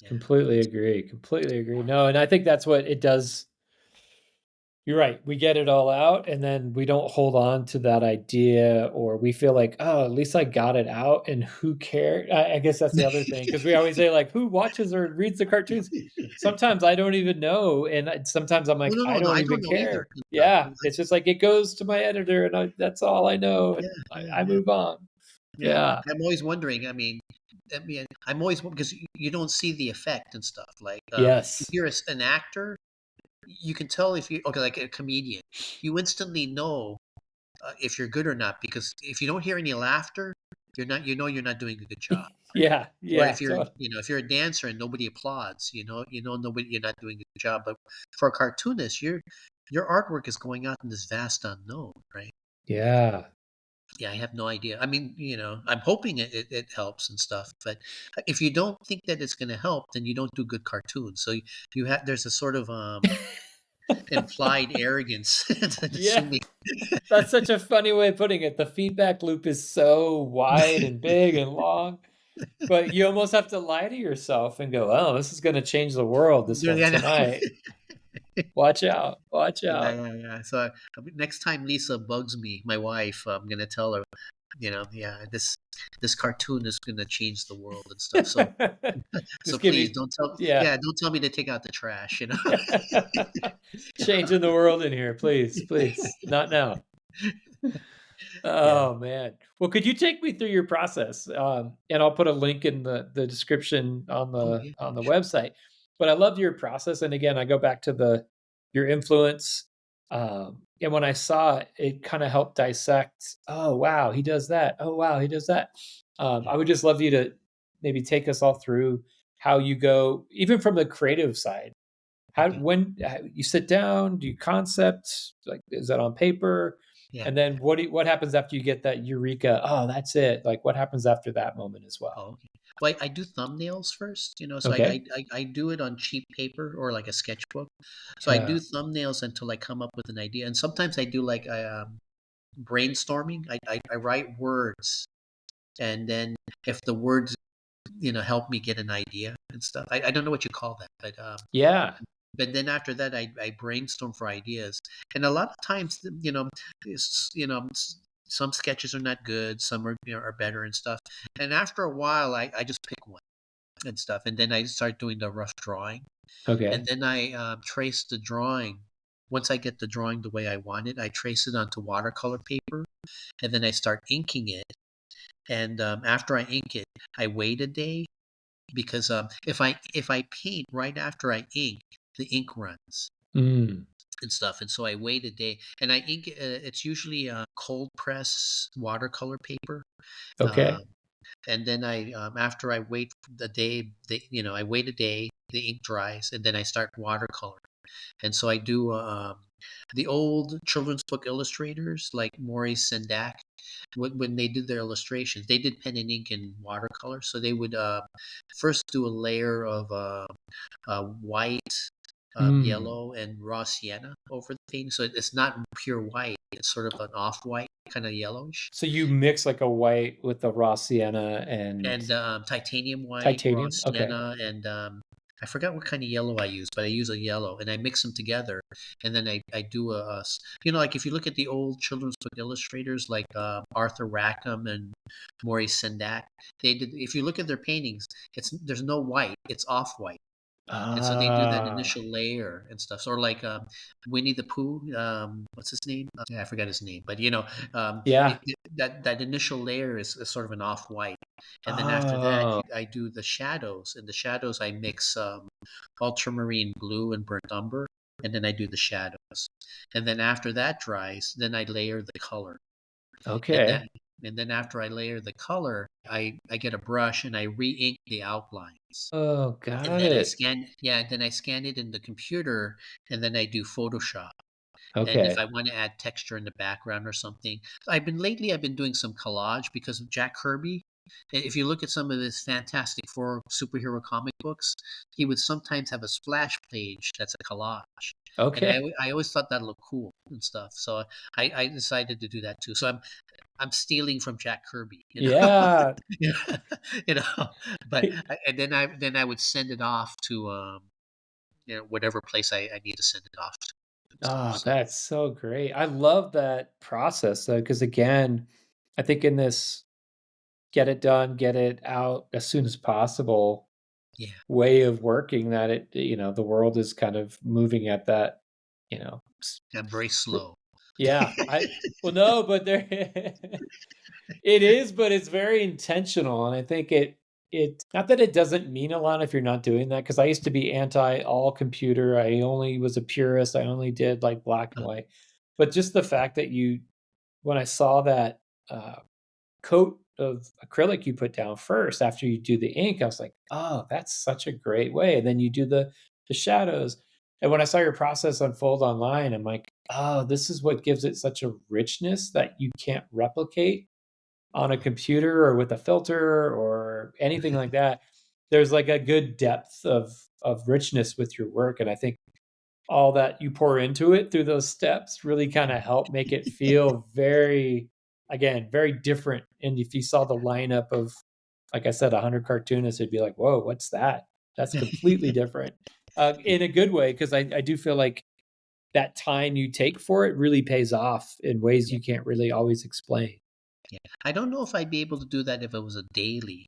Speaker 2: Yeah.
Speaker 1: completely agree. No, and I think that's what it does. You're right. We get it all out, and then we don't hold on to that idea, or we feel like, "Oh, at least I got it out, and who cares?" I guess that's the other thing, because we always say, like, "Who watches or reads the cartoons?" Sometimes I don't even know, and sometimes I'm
Speaker 2: No,
Speaker 1: like,
Speaker 2: no,
Speaker 1: "I
Speaker 2: no, no.
Speaker 1: don't
Speaker 2: I
Speaker 1: even
Speaker 2: don't know either.
Speaker 1: care." Yeah, it's just like it goes to my editor, and that's all I know,
Speaker 2: Yeah,
Speaker 1: and
Speaker 2: yeah,
Speaker 1: I
Speaker 2: yeah.
Speaker 1: move on.
Speaker 2: Yeah,
Speaker 1: Yeah.
Speaker 2: I'm always wondering. I'm always because you don't see the effect and stuff. Like, if
Speaker 1: Yes.
Speaker 2: you're an actor, you can tell if you okay, like a comedian, you instantly know if you're good or not because if you don't hear any laughter, you're not doing a good job, right?
Speaker 1: Yeah,
Speaker 2: Or
Speaker 1: yeah,
Speaker 2: if if you're a dancer and nobody applauds, nobody you're not doing a good job. But for a cartoonist, your artwork is going out in this vast unknown, right?
Speaker 1: yeah.
Speaker 2: Yeah, I have no idea. I mean, I'm hoping it helps and stuff. But if you don't think that it's going to help, then you don't do good cartoons. So you have there's a sort of implied arrogance to
Speaker 1: Yeah.
Speaker 2: assuming.
Speaker 1: That's such a funny way of putting it. The feedback loop is so wide and big and long, but you almost have to lie to yourself and go, "Oh, this is gonna change the world, this one
Speaker 2: Yeah,
Speaker 1: tonight. Watch out, watch
Speaker 2: yeah,
Speaker 1: out."
Speaker 2: yeah, yeah. So next time Lisa bugs me, my wife, I'm gonna tell her, yeah, this cartoon is gonna change the world and stuff. So so
Speaker 1: Just give
Speaker 2: please
Speaker 1: me
Speaker 2: don't tell,
Speaker 1: yeah.
Speaker 2: yeah, don't tell me to take out the trash.
Speaker 1: Changing the world in here, please, please. Not now.
Speaker 2: Yeah.
Speaker 1: Oh, man. Well, could you take me through your process? And I'll put a link in the description
Speaker 2: Oh yeah,
Speaker 1: on the
Speaker 2: sure.
Speaker 1: website. But I love your process, and again, I go back to the your influence. And when I saw it, it kinda helped dissect, "Oh, wow, he does that. Oh, wow, he does that."
Speaker 2: Yeah.
Speaker 1: I would just love you to maybe take us all through how you go even from the creative side. How
Speaker 2: Okay.
Speaker 1: when you sit down, do you concept? Like, is that on paper?
Speaker 2: Yeah.
Speaker 1: And then what happens after you get that eureka? Oh, that's it. Like, what happens after that moment as well?
Speaker 2: Oh, okay. Well, I do thumbnails first, so
Speaker 1: Okay.
Speaker 2: I do it on cheap paper or like a sketchbook. So I
Speaker 1: Yeah.
Speaker 2: do thumbnails until I come up with an idea, and sometimes I do like brainstorming. I write words, and then if the words help me get an idea and stuff. I don't know what you call that,
Speaker 1: Yeah.
Speaker 2: but then after that I brainstorm for ideas, and a lot of times some sketches are not good, some are better and stuff. And after a while, I just pick one and stuff, and then I start doing the rough drawing, and
Speaker 1: Okay.
Speaker 2: then I trace the drawing. Once I get the drawing the way I want it, I trace it onto watercolor paper, and then I start inking it. And after I ink it, I wait a day because if I paint right after I ink, the ink runs
Speaker 1: Mm.
Speaker 2: and stuff, and so I wait a day and I ink. It's usually cold press watercolor paper, uh,
Speaker 1: Okay.
Speaker 2: and then I after I wait the day, I wait a day, the ink dries, and then I start watercolor. And so I do the old children's book illustrators like Maurice Sendak. When they did their illustrations, they did pen and ink and watercolor. So they would first do a layer of white,
Speaker 1: Mm.
Speaker 2: yellow, and raw sienna over the thing. So it's not pure white; it's sort of an off-white, kind of yellowish.
Speaker 1: So you mix like a white with the raw sienna and
Speaker 2: And titanium white, raw
Speaker 1: titanium? Okay.
Speaker 2: sienna, and I forgot what kind of yellow I use, but I use a yellow, and I mix them together, and then I do like if you look at the old children's book illustrators like Arthur Rackham and Maurice Sendak, they did. If you look at their paintings, there's no white; it's off white. And so they do that
Speaker 1: Ah,
Speaker 2: initial layer and stuff. So, or like Winnie the Pooh, what's his name? Yeah, I forgot his name, but
Speaker 1: yeah.
Speaker 2: that initial layer is sort of an off white, and then after that,
Speaker 1: Oh,
Speaker 2: I do the shadows. And the shadows, I mix ultramarine blue and burnt umber, and then I do the shadows. And then after that dries, then I layer the color. And
Speaker 1: okay.
Speaker 2: then and then after I layer the color, I get a brush and I re-ink the outlines.
Speaker 1: Oh,
Speaker 2: And
Speaker 1: got
Speaker 2: then
Speaker 1: it.
Speaker 2: I scan it in the computer, and then I do Photoshop. And if
Speaker 1: Okay.
Speaker 2: I want to add texture in the background or something, I've been doing some collage because of Jack Kirby. If you look at some of his Fantastic Four superhero comic books, he would sometimes have a splash page that's a collage, and
Speaker 1: Okay.
Speaker 2: I always thought that looked cool and stuff. So I decided to do that too. So I'm stealing from Jack Kirby, you know.
Speaker 1: Yeah.
Speaker 2: Yeah, you know, but and then I would send it off to whatever place I need to send it off to and stuff.
Speaker 1: Oh,
Speaker 2: So
Speaker 1: that's so great. I love that process though, because again, I think in this get it done, get it out as soon as possible
Speaker 2: yeah,
Speaker 1: way of working that the world is kind of moving at that, you know,
Speaker 2: I'm very slow.
Speaker 1: yeah, well, no, but there it is, but it's very intentional, and I think it not that it doesn't mean a lot if you're not doing that. Because I used to be anti all computer, I only was a purist, I only did, like, black and white, but just the fact that you when I saw that, uh, coat of acrylic you put down first after you do the ink, I was like, "Oh, that's such a great way," and then you do the shadows, and when I saw your process unfold online, I'm like, "Oh, this is what gives it such a richness that you can't replicate on a computer or with a filter or anything like that." There's, like, a good depth of richness with your work, and I think all that you pour into it through those steps really kinda help make it feel very again, very different, and if you saw the lineup of, like I said, 100 cartoonists, it'd be like, "Whoa, what's that?" That's completely different, in a good way, 'cause I do feel like that time you take for it really pays off in ways
Speaker 2: Yeah,
Speaker 1: you can't really always explain.
Speaker 2: yeah. I don't know if I'd be able to do that if it was a daily,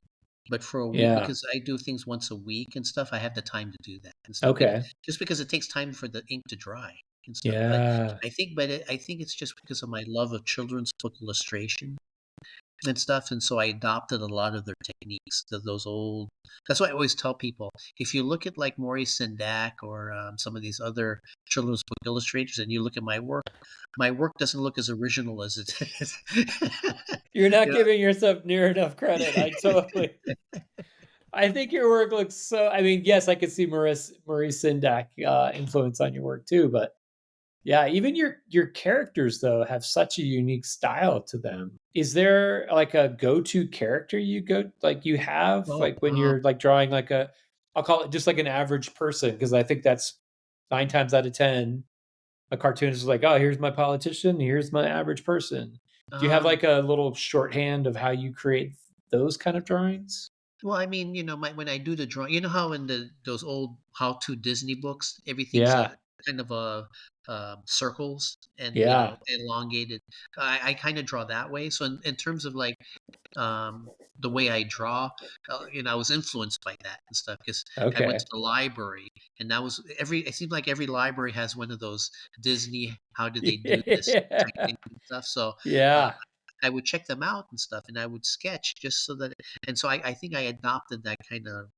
Speaker 2: but for a week,
Speaker 1: Yeah.
Speaker 2: because I do things once a week and stuff, I have the time to do that and stuff.
Speaker 1: Okay.
Speaker 2: Just because it takes time for the ink to dry and stuff. But
Speaker 1: Yeah.
Speaker 2: I think it's just because of my love of children's book illustration and stuff, and so I adopted a lot of their techniques, those old. That's why I always tell people, if you look at like Maurice Sendak or some of these other children's book illustrators, and you look at my work doesn't look as original as it is.
Speaker 1: You're not
Speaker 2: you
Speaker 1: giving yourself near enough credit, I totally I think your work looks so I mean, yes, I could see Maurice Sendak, influence on your work too, but yeah, even your characters though have such a unique style to them. Is there like a go-to character you have
Speaker 2: oh,
Speaker 1: like when you're like drawing like a I'll call it just like an average person because I think that's 9 times out of 10 a cartoonist is like, "Oh, here's my politician, here's my average person." Do you have
Speaker 2: um,
Speaker 1: like a little shorthand of how you create those kind of drawings?
Speaker 2: well, I mean, when I do the drawing, you know how in those old how-to Disney books, everything's a
Speaker 1: Yeah.
Speaker 2: kind of a circles and
Speaker 1: Yeah.
Speaker 2: elongated. I kind of draw that way. So in terms of like the way I draw, I was influenced by that and stuff because I went to
Speaker 1: Okay.
Speaker 2: the library, and that was it seems like every library has one of those Disney, how did they do this type
Speaker 1: Yeah.
Speaker 2: things and stuff. So uh,
Speaker 1: Yeah.
Speaker 2: I would check them out and stuff, and I would sketch just so that, and so I think I adopted that kind of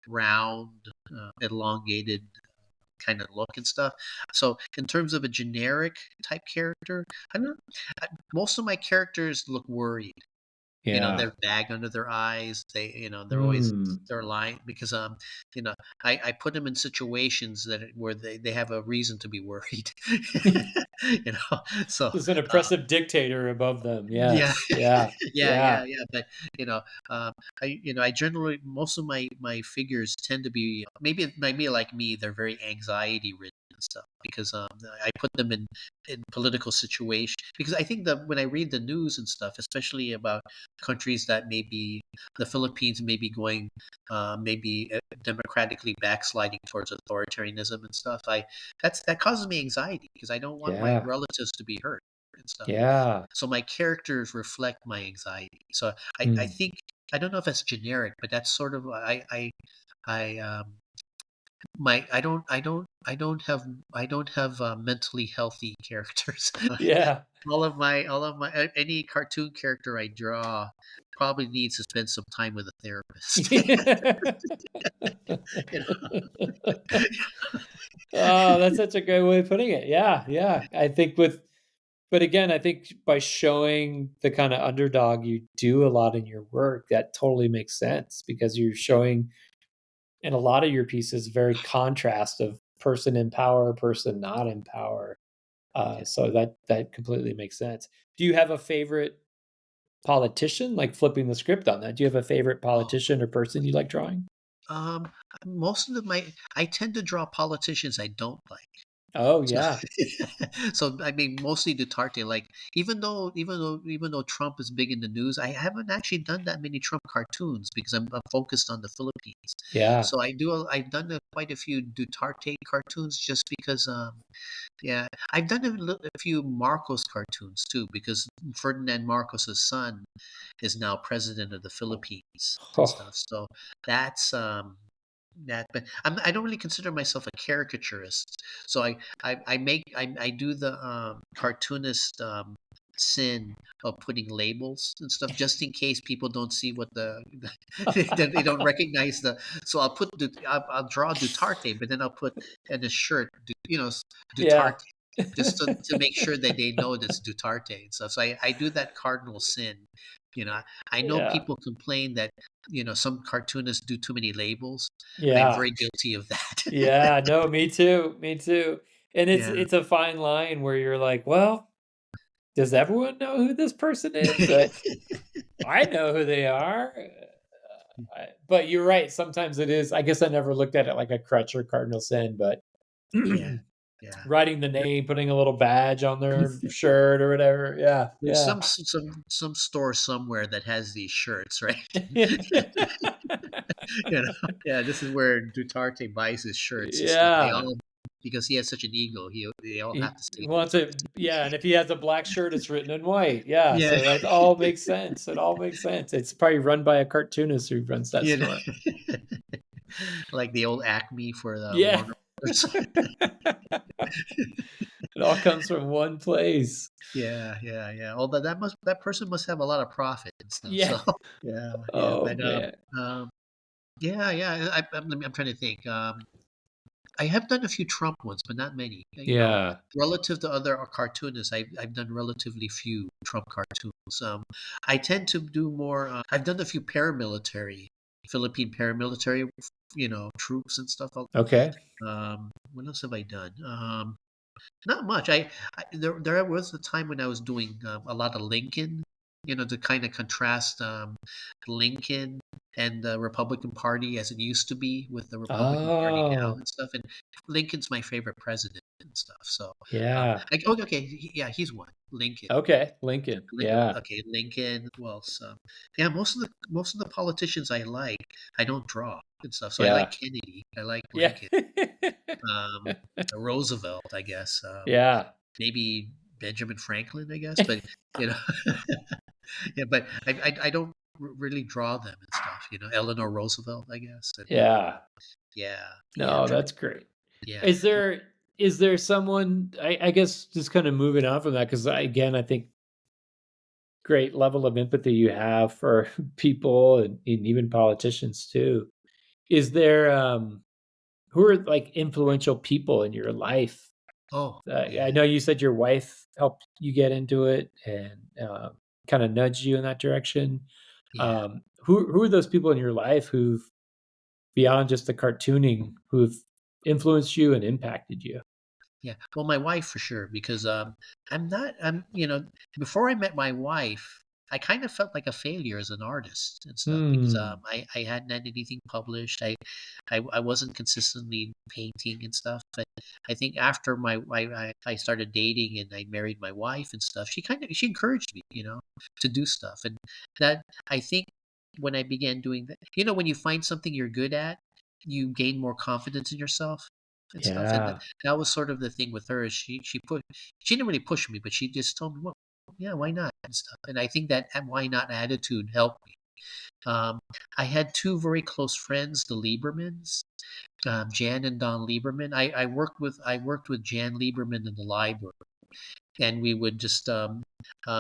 Speaker 2: round, elongated kind of look and stuff. So in terms of a generic type character, I don't know. Most of my characters look worried.
Speaker 1: Yeah.
Speaker 2: They're bag under their eyes. They're always
Speaker 1: Hmm.
Speaker 2: they're lying because you know, I put them in situations where they have a reason to be worried. you know, so
Speaker 1: There's an
Speaker 2: uh,
Speaker 1: oppressive dictator above them.
Speaker 2: yeah,
Speaker 1: Yes. Yeah.
Speaker 2: yeah,
Speaker 1: Yeah.
Speaker 2: yeah. But you know, I generally most of my figures tend to be maybe like me. They're very anxiety ridden and stuff because I put them in political situations because I think that when I read the news and stuff, especially about countries that maybe the Philippines may be going maybe democratically backsliding towards authoritarianism and stuff, that causes me anxiety because I don't want my
Speaker 1: Yeah.
Speaker 2: relatives to be hurt and stuff.
Speaker 1: Yeah.
Speaker 2: So my characters reflect my anxiety. So I
Speaker 1: Hmm.
Speaker 2: think I don't know if that's generic, but that's sort of I my I don't have mentally healthy characters.
Speaker 1: Yeah.
Speaker 2: All of my any cartoon character I draw probably needs to spend some time with a therapist. You know?
Speaker 1: Oh, that's such a great way of putting it. Yeah, yeah. I think but again, I think by showing the kind of underdog you do a lot in your work, that totally makes sense because you're showing in a lot of your pieces very contrast of person in power, person not in power.
Speaker 2: Yeah.
Speaker 1: So that completely makes sense. Do you have a favorite politician? Like flipping the script on that. Do you have a favorite
Speaker 2: Oh,
Speaker 1: politician or person you like drawing?
Speaker 2: um, most of my I tend to draw politicians I don't like.
Speaker 1: Oh
Speaker 2: So,
Speaker 1: yeah.
Speaker 2: so I mean, mostly Duterte. Like, even though Trump is big in the news, I haven't actually done that many Trump cartoons because I'm focused on the Philippines.
Speaker 1: Yeah.
Speaker 2: So I've done quite a few Duterte cartoons just because yeah, I've done a few Marcos cartoons too because Ferdinand Marcos's son is now president of the Philippines and
Speaker 1: Oh,
Speaker 2: stuff. So that's but I don't really consider myself a caricaturist. So I do the cartoonist sin of putting labels and stuff just in case people don't see what they don't recognize the. So I'll draw Duterte, but then I'll put in a shirt,
Speaker 1: yeah.
Speaker 2: Duterte, just to make sure that they know that's Duterte and stuff. So I do that cardinal sin. You know, I know
Speaker 1: Yeah.
Speaker 2: people complain that some cartoonists do too many labels. I'm
Speaker 1: Yeah.
Speaker 2: very guilty of that.
Speaker 1: Yeah. No, me too. Me too. And it's
Speaker 2: Yeah.
Speaker 1: it's a fine line where you're like, well, does everyone know who this person is? I know who they are. But you're right. Sometimes it is. I guess I never looked at it like a crutch or cardinal sin, but
Speaker 2: Yeah. Yeah.
Speaker 1: writing the
Speaker 2: There-
Speaker 1: name, putting a little badge on their shirt or whatever. Yeah.
Speaker 2: There's
Speaker 1: Yeah.
Speaker 2: some store somewhere that has these shirts, right? Yeah, this is where Duterte buys his shirts and stuff. They
Speaker 1: Yeah.
Speaker 2: all because he has such an ego, they all have
Speaker 1: He
Speaker 2: to say
Speaker 1: wants it, yeah, and if he has a black shirt, it's written in white. Yeah,
Speaker 2: yeah,
Speaker 1: so that all makes sense. It all makes sense. It's probably run by a cartoonist who runs that
Speaker 2: you know,
Speaker 1: store.
Speaker 2: like the old Acme for the
Speaker 1: Yeah.
Speaker 2: Warner Brothers.
Speaker 1: It all comes from one place.
Speaker 2: Yeah, yeah, yeah. Although that person must have a lot of profit and stuff.
Speaker 1: Yeah.
Speaker 2: So yeah, yeah.
Speaker 1: Oh,
Speaker 2: But
Speaker 1: man.
Speaker 2: yeah, yeah. I'm trying to think. I have done a few Trump ones, but not many.
Speaker 1: Yeah.
Speaker 2: Relative to other cartoonists, I've done relatively few Trump cartoons. I tend to do more. I've done a few paramilitary, Philippine paramilitary, troops and stuff.
Speaker 1: Okay.
Speaker 2: What else have I done? Not much. There was a time when I was doing a lot of Lincoln, to kind of contrast Lincoln and the Republican Party as it used to be with the Republican Party now
Speaker 1: Oh,
Speaker 2: and stuff. And Lincoln's my favorite president and stuff. So,
Speaker 1: yeah.
Speaker 2: okay, yeah, he's one. Lincoln.
Speaker 1: Okay, Lincoln. Yeah.
Speaker 2: Okay, Lincoln. Well, so yeah, most of the politicians I don't draw and stuff. So I like
Speaker 1: Yeah.
Speaker 2: Kennedy. I like
Speaker 1: Yeah.
Speaker 2: Lincoln. Um, Roosevelt, I guess.
Speaker 1: Yeah.
Speaker 2: Maybe Benjamin Franklin, I guess. But you know, yeah. But I don't really draw them and stuff. Eleanor Roosevelt, I guess. And
Speaker 1: Yeah.
Speaker 2: yeah, yeah. I'm
Speaker 1: No,
Speaker 2: trying to,
Speaker 1: that's great.
Speaker 2: yeah,
Speaker 1: Is there someone, I guess just kind of moving on from that, because again, I think great level of empathy you have for people and even politicians too. Is there who are like influential people in your life?
Speaker 2: oh
Speaker 1: I
Speaker 2: yeah,
Speaker 1: know you said your wife helped you get into it and kind of nudged you in that direction.
Speaker 2: yeah.
Speaker 1: Who are those people in your life who've beyond just the cartooning who've influenced you and impacted you?
Speaker 2: Yeah. Well, my wife for sure, because I'm not. Before I met my wife, I kind of felt like a failure as an artist and stuff because
Speaker 1: Hmm.
Speaker 2: I hadn't had anything published. I wasn't consistently painting and stuff. But I think after I started dating and I married my wife and stuff, she encouraged me, to do stuff. And that I think when I began doing that, when you find something you're good at, you gain more confidence in yourself and stuff. And
Speaker 1: Yeah.
Speaker 2: that was sort of the thing with her. Is she didn't really push me, but she just told me, well, yeah, why not and stuff. And I think that why not attitude helped me. Um, I had two very close friends, the Liebermans. Jan and Don Lieberman. I worked with Jan Lieberman in the library, and we would just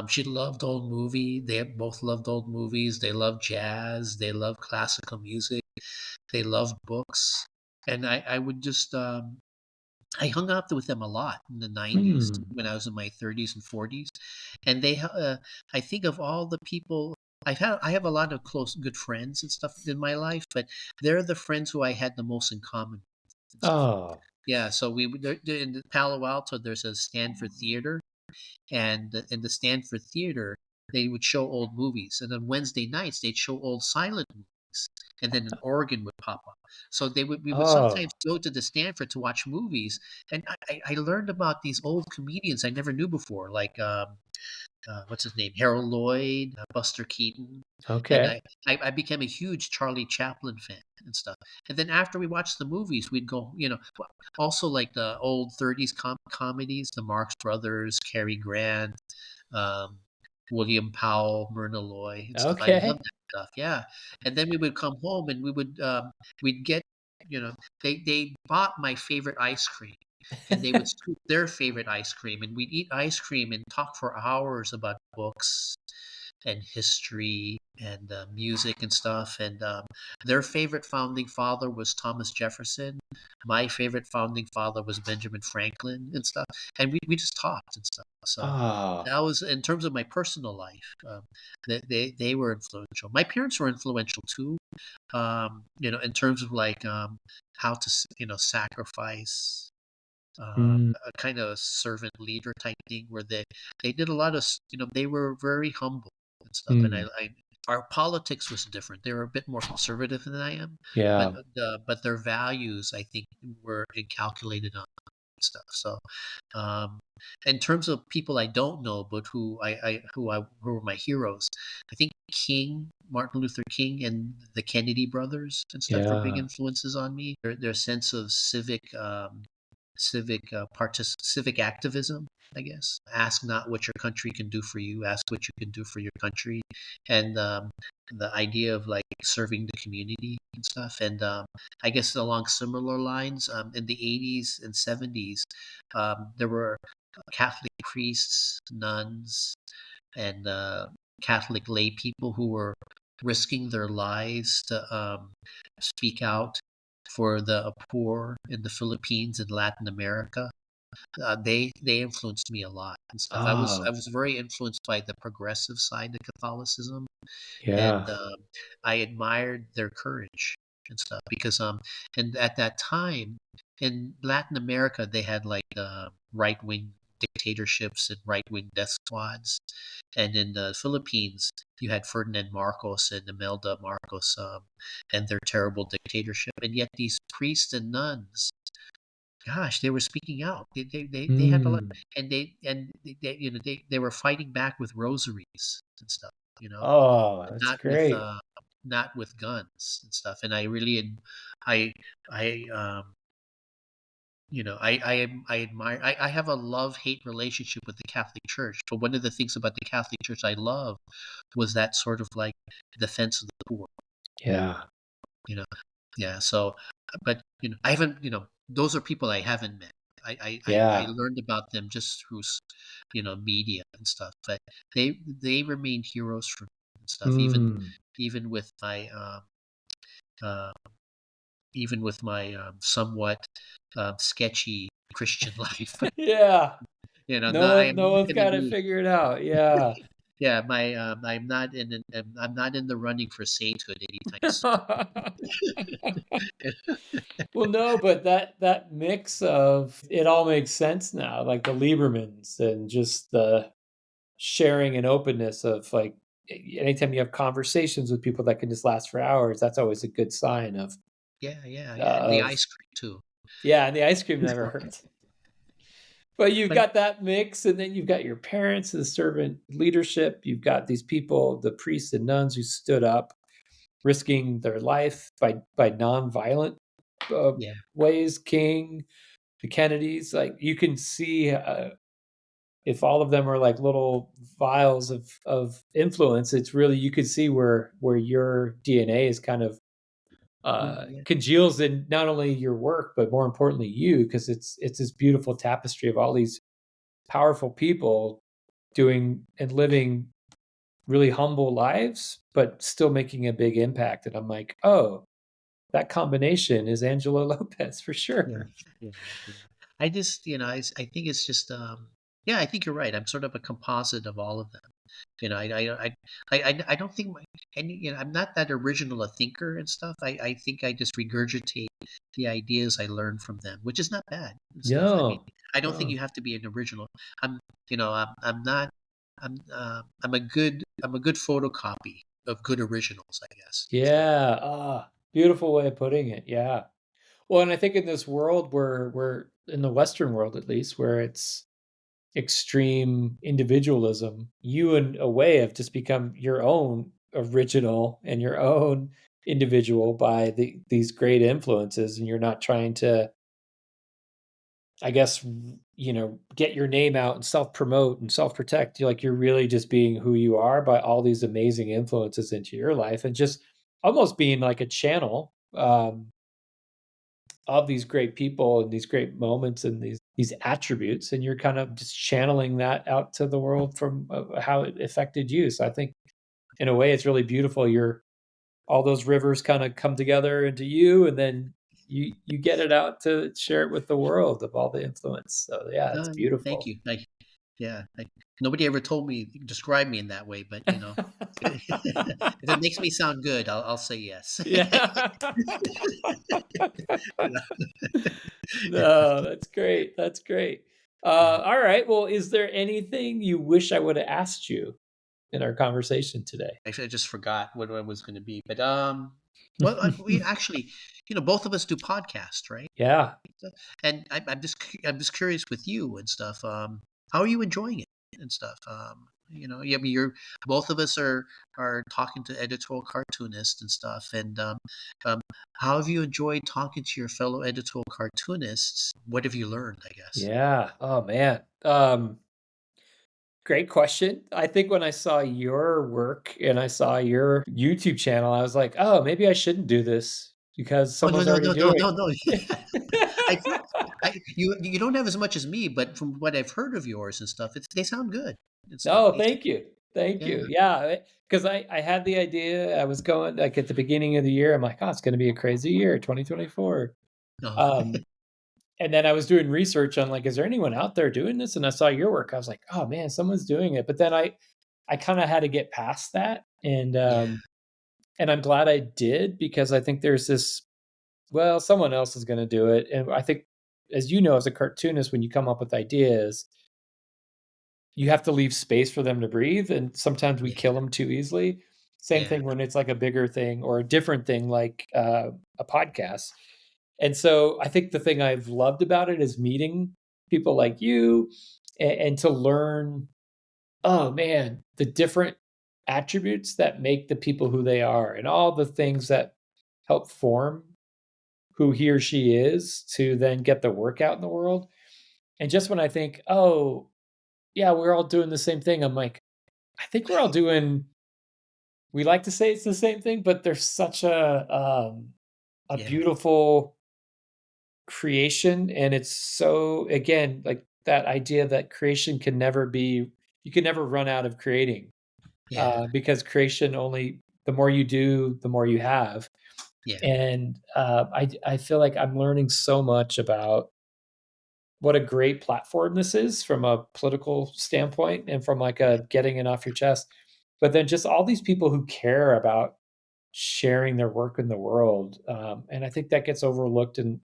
Speaker 2: she loved old movie. They both loved old movies. They loved jazz. They loved classical music. They loved books, and I would just I hung out with them a lot in the 90s
Speaker 1: Hmm.
Speaker 2: when I was in my 30s and 40s. And I think of all the people I have a lot of close, good friends and stuff in my life, but they're the friends who I had the most in common with and stuff.
Speaker 1: Oh,
Speaker 2: Yeah, so in Palo Alto, there's a Stanford Theater, and in the Stanford Theater, they would show old movies, and on Wednesday nights they'd show old silent movies, and then an organ would pop up. So we would sometimes
Speaker 1: oh,
Speaker 2: go to the Stanford to watch movies, and I learned about these old comedians I never knew before, like what's his name, Harold Lloyd, Buster Keaton, and
Speaker 1: okay.
Speaker 2: I became a huge Charlie Chaplin fan and stuff. And then after we watched the movies, we'd go, also like the old 30s comedies, the Marx Brothers, Cary Grant, um, William Powell, Myrna Loy, and stuff. I love
Speaker 1: Okay.
Speaker 2: that stuff. Yeah, and then we would come home and we'd get, they bought my favorite ice cream, and they would scoop their favorite ice cream, and we'd eat ice cream and talk for hours about books and history and music and stuff. And their favorite founding father was Thomas Jefferson. My favorite founding father was Benjamin Franklin and stuff. And we just talked and stuff. So
Speaker 1: Oh,
Speaker 2: that was in terms of my personal life. They were influential. My parents were influential too. In terms of like how to sacrifice,
Speaker 1: mm,
Speaker 2: a kind of servant leader type thing where they did a lot of they were very humble and stuff, and
Speaker 1: mm,
Speaker 2: our politics was different. They were a bit more conservative than I am, but
Speaker 1: yeah,
Speaker 2: their values, I think, were incalculated on and stuff. So um, in terms of people I don't know but who were my heroes, I think King, Martin Luther King, and the Kennedy brothers and stuff were big
Speaker 1: yeah,
Speaker 2: influences on me. Their sense of civic activism, I guess. Ask not what your country can do for you, ask what you can do for your country. And the idea of like serving the community and stuff. And I guess along similar lines, in the 80s and 70s, there were Catholic priests, nuns, and Catholic lay people who were risking their lives to speak out for the poor in the Philippines and Latin America. They influenced me a lot and stuff. I
Speaker 1: oh,
Speaker 2: was very influenced by the progressive side of Catholicism, and
Speaker 1: yeah,
Speaker 2: I admired their courage and stuff because and at that time in Latin America they had like right wing dictatorships and right wing death squads, and in the Philippines you had Ferdinand Marcos and Imelda Marcos, and their terrible dictatorship, and yet these priests and nuns, gosh, they were speaking out. They had a lot,
Speaker 1: mm,
Speaker 2: they were fighting back with rosaries and stuff,
Speaker 1: oh,
Speaker 2: and
Speaker 1: that's great.
Speaker 2: not with guns and stuff. And I really, I, I, I admire. I have a love hate relationship with the Catholic Church. But one of the things about the Catholic Church I love was that sort of like defense of the poor.
Speaker 1: Yeah,
Speaker 2: You know, yeah. So, but I haven't. Those are people I haven't met. I
Speaker 1: yeah,
Speaker 2: learned about them just through media and stuff. But they remained heroes for me and stuff.
Speaker 1: mm,
Speaker 2: Even with my uh, even with my somewhat sketchy Christian life.
Speaker 1: yeah.
Speaker 2: I am
Speaker 1: No
Speaker 2: not
Speaker 1: one's
Speaker 2: going to
Speaker 1: got it
Speaker 2: be.
Speaker 1: figured out. Yeah.
Speaker 2: Yeah, I'm not in the running for sainthood anytime soon.
Speaker 1: Well, no, but that mix of it all makes sense now, like the Liebermans and just the sharing and openness of like anytime you have conversations with people that can just last for hours, that's always a good sign
Speaker 2: Yeah, yeah, yeah, and the
Speaker 1: of
Speaker 2: ice cream too.
Speaker 1: yeah, and the ice cream never hurts. But you've
Speaker 2: But
Speaker 1: got that mix, and then you've got your parents, the servant leadership. You've got these people, the priests and nuns who stood up, risking their life by nonviolent uh,
Speaker 2: yeah,
Speaker 1: ways. King, the Kennedys, like you can see if all of them are like little vials of influence. It's really you could see where your DNA is kind of
Speaker 2: Yeah.
Speaker 1: congeals in not only your work, but more importantly, you, because it's this beautiful tapestry of all these powerful people doing and living really humble lives, but still making a big impact. And I'm like, oh, that combination is Angelo Lopez for
Speaker 2: Yeah,
Speaker 1: sure.
Speaker 2: yeah, yeah. I just, I think it's just, yeah, I think you're right. I'm sort of a composite of all of them. I don't think I'm not that original a thinker and stuff. I think I just regurgitate the ideas I learned from them, which is not bad and stuff. I mean,
Speaker 1: No,
Speaker 2: I don't think
Speaker 1: no.
Speaker 2: you have to be an original. I'm, I'm not, I'm a good photocopy of good originals, I guess. So,
Speaker 1: Yeah. Ah, beautiful way of putting it. Yeah. Well, and I think in this world where we're in the Western world, at least, where it's extreme individualism, you in a way have just become your own original and your own individual by these great influences, and you're not trying to, I guess, get your name out and self promote and self protect. You're really just being who you are by all these amazing influences into your life, and just almost being like a channel of these great people and these great moments and these attributes, and you're kind of just channeling that out to the world from how it affected you. So I think in a way it's really beautiful. You're all those rivers kind of come together into you, and then you get it out to share it with the world of all the influence. So yeah, it's
Speaker 2: thank
Speaker 1: beautiful.
Speaker 2: you. Yeah, nobody ever told me describe me in that way, but if it makes me sound good, I'll say yes.
Speaker 1: Yeah.
Speaker 2: Yeah.
Speaker 1: No, that's great. That's great. All right. Well, is there anything you wish I would have asked you in our conversation today?
Speaker 2: Actually, I just forgot what it was going to be, but well, we actually, both of us do podcasts, right?
Speaker 1: Yeah.
Speaker 2: And I'm just curious with you and stuff. How are you enjoying it and stuff? I mean, you're both of us are talking to editorial cartoonists and stuff, and um, how have you enjoyed talking to your fellow editorial cartoonists? What have you learned? I guess.
Speaker 1: Yeah. Oh man. Great question. I think when I saw your work and I saw your YouTube channel, I was like, oh, maybe I shouldn't do this because
Speaker 2: Oh, no,
Speaker 1: someone's
Speaker 2: no,
Speaker 1: already
Speaker 2: no, no,
Speaker 1: doing
Speaker 2: no, no.
Speaker 1: it.
Speaker 2: I think you don't have as much as me, but from what I've heard of yours and stuff, they sound good and stuff.
Speaker 1: No, thank you. Thank
Speaker 2: Yeah.
Speaker 1: you. Yeah, because I had the idea. I was going like at the beginning of the year. I'm like, oh, it's going to be a crazy year, 2024.
Speaker 2: No.
Speaker 1: Um, and then I was doing research on like, is there anyone out there doing this? And I saw your work. I was like, oh man, someone's doing it. But then I kind of had to get past that,
Speaker 2: Yeah.
Speaker 1: and I'm glad I did because I think there's this. Well, someone else is going to do it, and I think, as you know, as a cartoonist, when you come up with ideas, you have to leave space for them to breathe, and sometimes we
Speaker 2: Yeah.
Speaker 1: kill them too easily. Same
Speaker 2: Yeah.
Speaker 1: thing when it's like a bigger thing or a different thing like, a podcast. And so I think the thing I've loved about it is meeting people like you and to learn, oh man, the different attributes that make the people who they are and all the things that help form who he or she is to then get the work out in the world. And just when I think, "Oh, yeah, we're all doing the same thing," I'm like, I think we're all doing, we like to say it's the same thing, but there's such a
Speaker 2: Yeah.
Speaker 1: beautiful creation, and it's so, again, like that idea that creation can never be, you can never run out of creating,
Speaker 2: Yeah.
Speaker 1: because creation only, the more you do, the more you have.
Speaker 2: Yeah.
Speaker 1: And, I feel like I'm learning so much about what a great platform this is from a political standpoint and from like
Speaker 2: Yeah.
Speaker 1: a getting it off your chest. But then just all these people who care about sharing their work in the world, and I think that gets overlooked in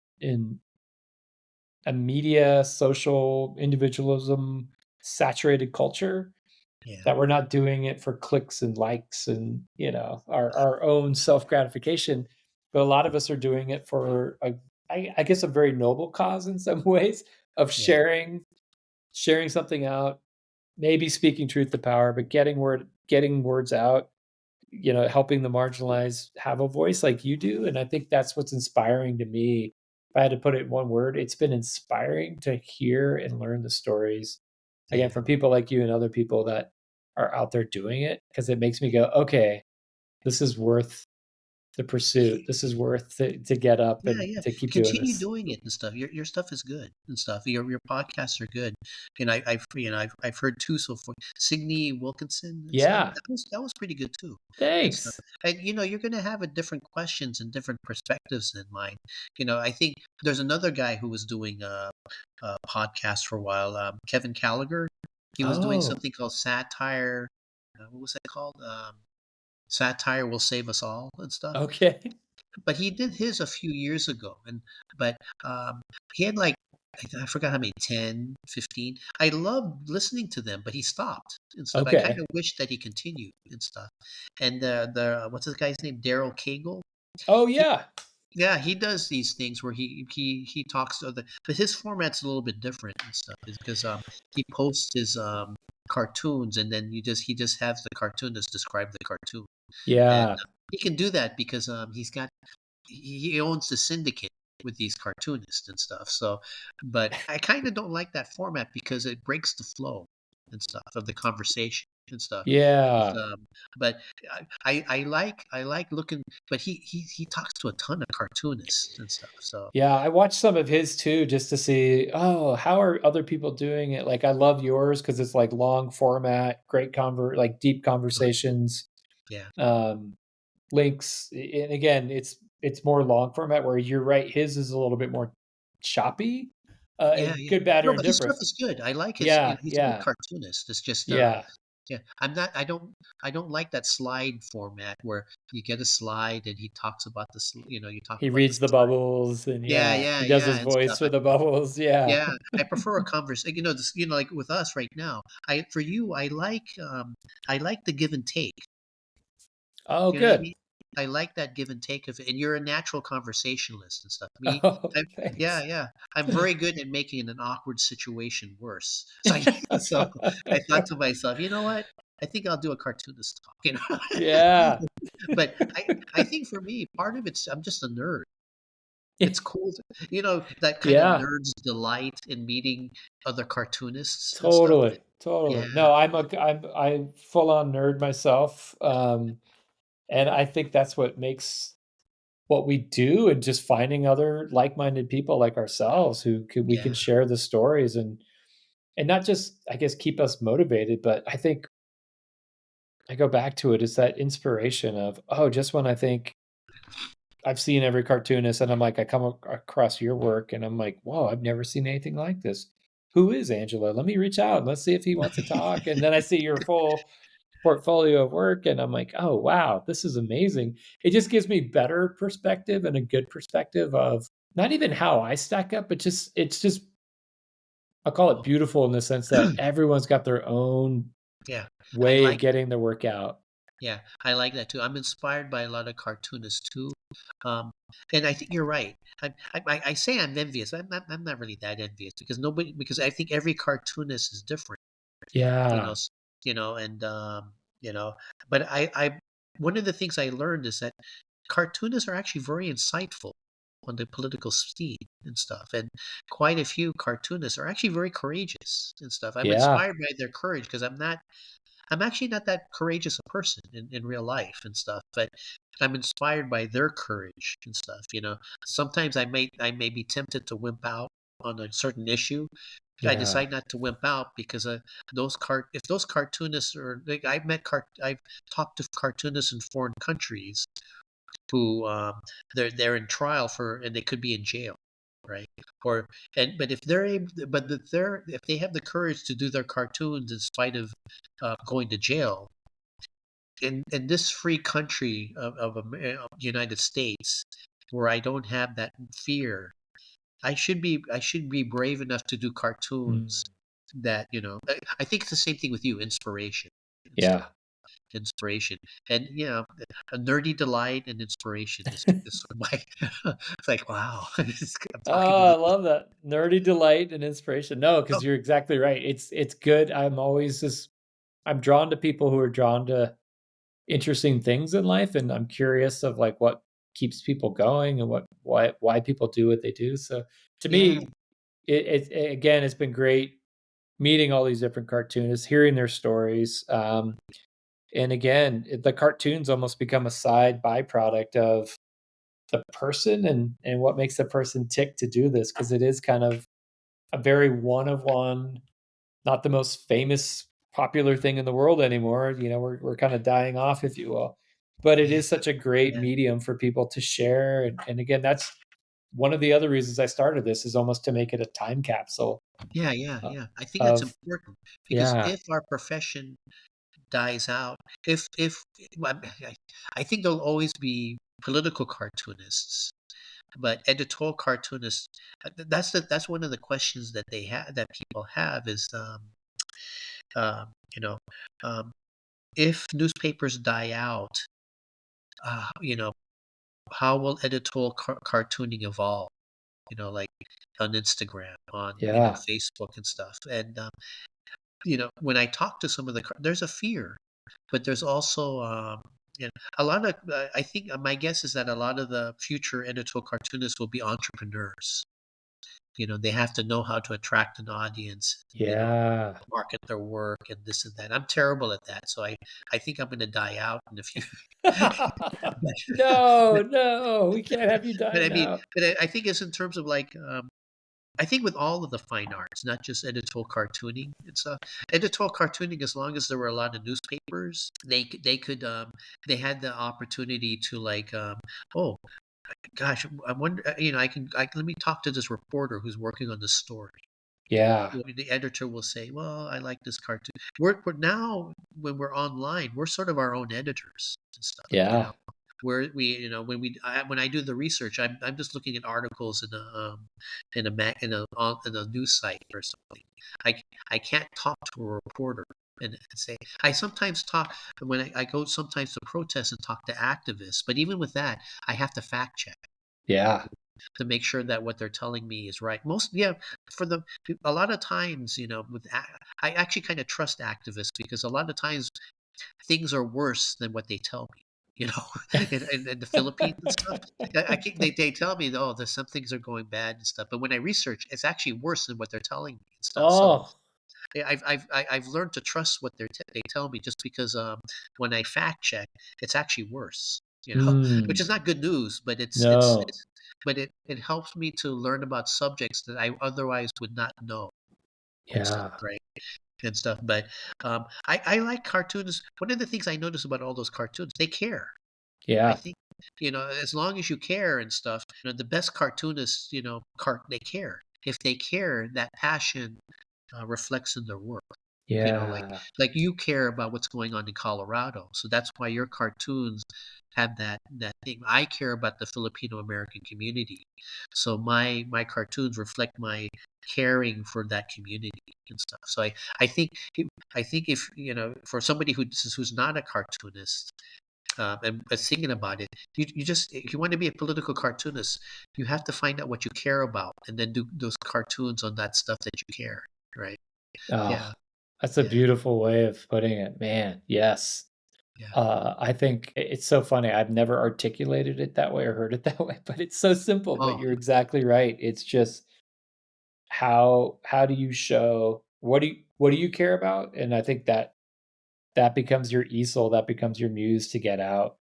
Speaker 1: a media, social individualism saturated culture,
Speaker 2: Yeah.
Speaker 1: that we're not doing it for clicks and likes and our own self gratification, but a lot of us are doing it for I guess a very noble cause in some ways of
Speaker 2: Yeah.
Speaker 1: sharing something out, maybe speaking truth to power, but getting words out, helping the marginalized have a voice like you do. And I think that's what's inspiring to me. If I had to put it in one word, it's been inspiring to hear and learn the stories again
Speaker 2: Yeah.
Speaker 1: from people like you and other people that are out there doing it, because it makes me go, okay, this is worth the pursuit. This is worth to get up
Speaker 2: Yeah,
Speaker 1: and
Speaker 2: yeah.
Speaker 1: to keep doing
Speaker 2: Continue
Speaker 1: this.
Speaker 2: doing it and stuff. Your stuff is good and stuff. Your podcasts are good, and I've heard two so far. Signe Wilkinson and stuff.
Speaker 1: Yeah.
Speaker 2: That was pretty good too, and stuff.
Speaker 1: Thanks.
Speaker 2: And you're gonna have a different questions and different perspectives than mine. I think there's another guy who was doing a podcast for a while. Kevin Gallagher. He was doing
Speaker 1: Oh,
Speaker 2: something called satire. What was that called? Satire will save us all and stuff.
Speaker 1: okay.
Speaker 2: But he did his a few years ago, but he had like I forgot how many 10, 15. I loved listening to them, but he stopped and stuff. I kind
Speaker 1: Okay.
Speaker 2: of wish that he continued and stuff. And the what's this guy's name? Daryl Cagle.
Speaker 1: Oh
Speaker 2: He
Speaker 1: yeah.
Speaker 2: Yeah, he does these things where he talks to but his format's a little bit different and stuff. Is because he posts his cartoons, and then he just has the cartoonist describe the cartoon, and
Speaker 1: Yeah.
Speaker 2: he can do that because he owns the syndicate with these cartoonists and stuff. So, but I kind of don't like that format because it breaks the flow and stuff of the conversation and stuff. It's,
Speaker 1: Yeah.
Speaker 2: but I like looking, but he talks to a ton of cartoonists and stuff. So
Speaker 1: Yeah, I watched some of his too just to see, oh, how are other people doing it? Like I love yours because it's like long format, great like deep
Speaker 2: oh,
Speaker 1: conversations.
Speaker 2: yeah,
Speaker 1: Um links and again, it's more long format where you're right, his is a little bit more choppy.
Speaker 2: yeah, yeah.
Speaker 1: Good, bad, or
Speaker 2: No, but his stuff
Speaker 1: indifferent.
Speaker 2: is good. I like his.
Speaker 1: Yeah,
Speaker 2: He's a good
Speaker 1: yeah,
Speaker 2: cartoonist. It's just
Speaker 1: yeah.
Speaker 2: yeah, I don't like that slide format where you get a slide and he talks about this, you talk
Speaker 1: He
Speaker 2: about the
Speaker 1: reads the
Speaker 2: slide.
Speaker 1: bubbles and
Speaker 2: Yeah,
Speaker 1: yeah,
Speaker 2: yeah,
Speaker 1: he does
Speaker 2: yeah,
Speaker 1: his
Speaker 2: and
Speaker 1: voice
Speaker 2: stuff.
Speaker 1: for the bubbles. Yeah.
Speaker 2: Yeah, I prefer a conversation. Like with us right now. For you, I like the give and take.
Speaker 1: Oh,
Speaker 2: You know what I
Speaker 1: good.
Speaker 2: mean? I like that give and take of it, and you're a natural conversationalist and stuff. Me,
Speaker 1: Oh,
Speaker 2: yeah,
Speaker 1: thanks.
Speaker 2: yeah. I'm very good at making an awkward situation worse. So I thought to myself, you know what? I think I'll do a cartoonist talk.
Speaker 1: Yeah.
Speaker 2: But I think for me, part of it's I'm just a nerd. It's cool, that kind of
Speaker 1: Yeah.
Speaker 2: nerd's delight in meeting other cartoonists and stuff.
Speaker 1: Totally,
Speaker 2: Yeah,
Speaker 1: totally. No, I'm full on nerd myself, and I think that's what makes what we do, and just finding other like-minded people like ourselves who we can
Speaker 2: yeah,
Speaker 1: share the stories and not just, I guess, keep us motivated, but I think I go back to it, is that inspiration of, oh, just when I think I've seen every cartoonist and I'm like, I come across your work and I'm like, whoa, I've never seen anything like this. Who is Angelo? Let me reach out and let's see if he wants to talk. And then I see your full portfolio of work and I'm like, oh, wow, this is amazing. It just gives me better perspective and a good perspective of not even how I stack up, but it's just, I'll call it beautiful in the sense that everyone's got their own
Speaker 2: yeah. I
Speaker 1: way of
Speaker 2: like
Speaker 1: getting their work out.
Speaker 2: Yeah, I like that too. I'm inspired by a lot of cartoonists too, um, and I think you're right. I say I'm envious. I'm not really that envious because I think every cartoonist is different. You know,
Speaker 1: Yeah.
Speaker 2: and you know. But one of the things I learned is that cartoonists are actually very insightful on the political scene and stuff, and quite a few cartoonists are actually very courageous and stuff. I'm
Speaker 1: Yeah.
Speaker 2: inspired by their courage because I'm actually not that courageous a person in real life and stuff, but I'm inspired by their courage and stuff. Sometimes I may be tempted to wimp out on a certain issue. I
Speaker 1: Yeah.
Speaker 2: decide not to wimp out because if those cartoonists are like I've talked to cartoonists in foreign countries who they're in trial for and they could be in jail, right? Or and but if they're able, but if they have the courage to do their cartoons in spite of going to jail in this free country of United States, where I don't have that fear, I should be brave enough to do cartoons
Speaker 1: Mm.
Speaker 2: that I think it's the same thing with you, inspiration and stuff.
Speaker 1: Yeah.
Speaker 2: Inspiration and a nerdy delight and inspiration is sort of my it's like wow I'm talking to
Speaker 1: Oh, I
Speaker 2: the
Speaker 1: love that. Nerdy delight and inspiration. No,
Speaker 2: oh
Speaker 1: because you're exactly right. It's good. I'm drawn to people who are drawn to interesting things in life, and I'm curious of like what keeps people going and why people do what they do. So to
Speaker 2: yeah
Speaker 1: me, again, it's been great meeting all these different cartoonists, hearing their stories. And again, the cartoons almost become a side byproduct of the person and what makes the person tick to do this, because it is kind of a very one of one, not the most famous popular thing in the world anymore. We're kind of dying off, if you will. But it
Speaker 2: Yeah,
Speaker 1: is such a great
Speaker 2: yeah,
Speaker 1: medium for people to share. And again, that's one of the other reasons I started this, is almost to make it a time capsule
Speaker 2: yeah, yeah,
Speaker 1: uh,
Speaker 2: yeah. I think that's
Speaker 1: of
Speaker 2: important because
Speaker 1: yeah,
Speaker 2: if our profession dies out, if well, I think there'll always be political cartoonists, but editorial cartoonists. That's one of the questions that they have that people have is um, you know um, if newspapers die out, you know, how will editorial cartooning evolve? Like on Instagram, on
Speaker 1: yeah,
Speaker 2: Facebook and stuff. And when I talk to some of there's a fear, but there's also a lot of. I think my guess is that a lot of the future editorial cartoonists will be entrepreneurs. They have to know how to attract an audience.
Speaker 1: yeah.
Speaker 2: Market their work and this and that. I'm terrible at that, so I think I'm going to die out in a few.
Speaker 1: No,
Speaker 2: but,
Speaker 1: no, we can't have you
Speaker 2: but I
Speaker 1: dying
Speaker 2: mean,
Speaker 1: out.
Speaker 2: but I think it's in terms of like I think with all of the fine arts, not just editorial cartooning and stuff. Editorial cartooning, as long as there were a lot of newspapers, they had the opportunity to like, oh gosh, I wonder, let me talk to this reporter who's working on this story.
Speaker 1: Yeah,
Speaker 2: The editor will say, "Well, I like this cartoon." We're now when we're online, we're sort of our own editors and stuff.
Speaker 1: yeah,
Speaker 2: Where when I do the research, I'm just looking at articles in a news site or something. I I can't talk to a reporter and say. I sometimes talk when I go sometimes to protests and talk to activists, but even with that, I have to fact check
Speaker 1: yeah,
Speaker 2: to make sure that what they're telling me is right. Yeah, for the a lot of times, I actually kind of trust activists because a lot of times things are worse than what they tell me. In the Philippines and stuff, I think they tell me, oh, there's some things are going bad and stuff. But when I research, it's actually worse than what they're telling me and stuff. So
Speaker 1: oh,
Speaker 2: I've learned to trust what they tell me just because when I fact check, it's actually worse. Which
Speaker 1: mm,
Speaker 2: is not good news, but
Speaker 1: no,
Speaker 2: it helps me to learn about subjects that I otherwise would not know and stuff,
Speaker 1: yeah,
Speaker 2: right? And stuff. But I like cartoons. One of the things I notice about all those cartoons, they care. I
Speaker 1: yeah,
Speaker 2: think as long as you care and stuff, the best cartoonists, they care. If they care, that passion reflects in their work. Like
Speaker 1: yeah,
Speaker 2: you care about what's going on in Colorado, so that's why your cartoons have that thing. I care about the Filipino American community, so my cartoons reflect my caring for that community and stuff. So I think if for somebody who's not a cartoonist and thinking about it, you just if you want to be a political cartoonist, you have to find out what you care about and then do those cartoons on that stuff that you care, right?
Speaker 1: oh,
Speaker 2: Yeah,
Speaker 1: that's a
Speaker 2: yeah,
Speaker 1: beautiful way of putting it, man, yes.
Speaker 2: yeah.
Speaker 1: I think it's so funny, I've never articulated it that way or heard it that way, but it's so simple, but
Speaker 2: Oh,
Speaker 1: you're exactly right, it's just how do you show what do you care about? And I think that becomes your easel, that becomes your muse to get out.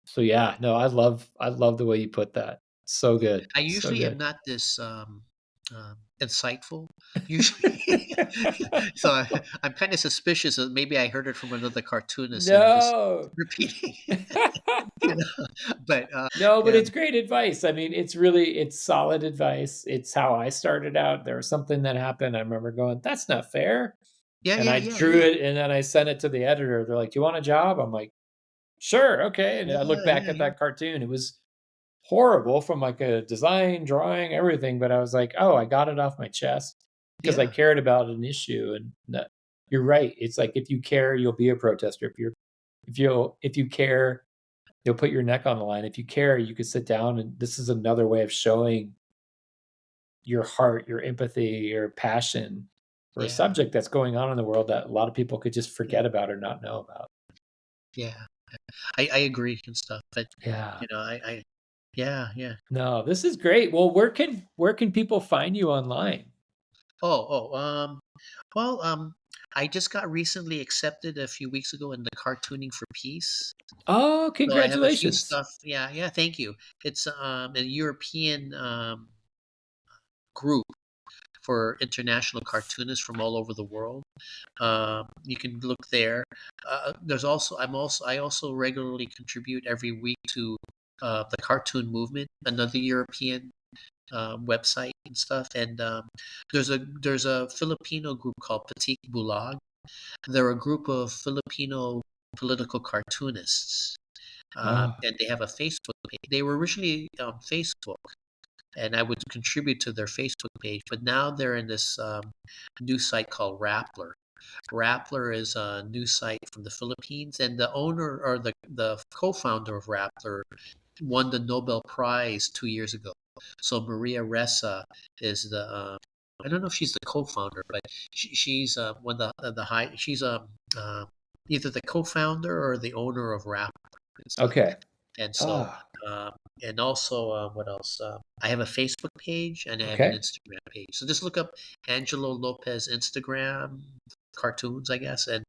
Speaker 1: So yeah, no, I love the way you put that. So good,
Speaker 2: I
Speaker 1: so
Speaker 2: usually am
Speaker 1: good.
Speaker 2: not this insightful. Usually, so I'm kind of suspicious that maybe I heard it from another cartoonist and I'm just
Speaker 1: No.
Speaker 2: repeating. you know. But
Speaker 1: No, but
Speaker 2: yeah,
Speaker 1: it's great advice. I mean, it's solid advice. It's how I started out. There was something that happened. I remember going, "That's not fair."
Speaker 2: yeah,
Speaker 1: And
Speaker 2: yeah,
Speaker 1: I
Speaker 2: yeah,
Speaker 1: drew
Speaker 2: yeah,
Speaker 1: it and then I sent it to the editor. They're like, "Do you want a job?" I'm like, "Sure, okay." And I look
Speaker 2: yeah,
Speaker 1: back
Speaker 2: yeah,
Speaker 1: at
Speaker 2: yeah,
Speaker 1: that cartoon. It was horrible from like a design, drawing, everything, but I was like, "Oh, I got it off my chest because I
Speaker 2: yeah,
Speaker 1: cared about an issue." And that, you're right. It's like if you care, you'll be a protester. If you care, you'll put your neck on the line. If you care, you could sit down, and this is another way of showing your heart, your empathy, your passion for a
Speaker 2: yeah,
Speaker 1: subject that's going on in the world that a lot of people could just
Speaker 2: yeah,
Speaker 1: forget about or not know about.
Speaker 2: yeah. I agree and stuff, but
Speaker 1: Yeah.
Speaker 2: yeah, yeah.
Speaker 1: No, this is great. Well, where can people find you online?
Speaker 2: Oh, well, I just got recently accepted a few weeks ago in the Cartooning for Peace.
Speaker 1: Oh,
Speaker 2: So I have a few
Speaker 1: congratulations.
Speaker 2: stuff. Yeah, yeah. Thank you. It's a European group for international cartoonists from all over the world. You can look there. There's also I also regularly contribute every week to the Cartoon Movement, another European website and stuff. And there's a Filipino group called Petit Bulag. They're a group of Filipino political cartoonists,
Speaker 1: Oh,
Speaker 2: and they have a Facebook page. They were originally on Facebook, and I would contribute to their Facebook page, but now they're in this new site called Rappler. Rappler is a news site from the Philippines, and the owner or the co-founder of Rappler won the Nobel Prize 2 years ago. So Maria Ressa is the I don't know if she's the co-founder, but she's one of the high. She's either the co-founder or the owner of Rappler and stuff.
Speaker 1: okay.
Speaker 2: And so,
Speaker 1: Ah,
Speaker 2: um, and also, what else? I have a Facebook page and I have an
Speaker 1: okay.
Speaker 2: Instagram page. So just look up Angelo Lopez Instagram cartoons, I guess, and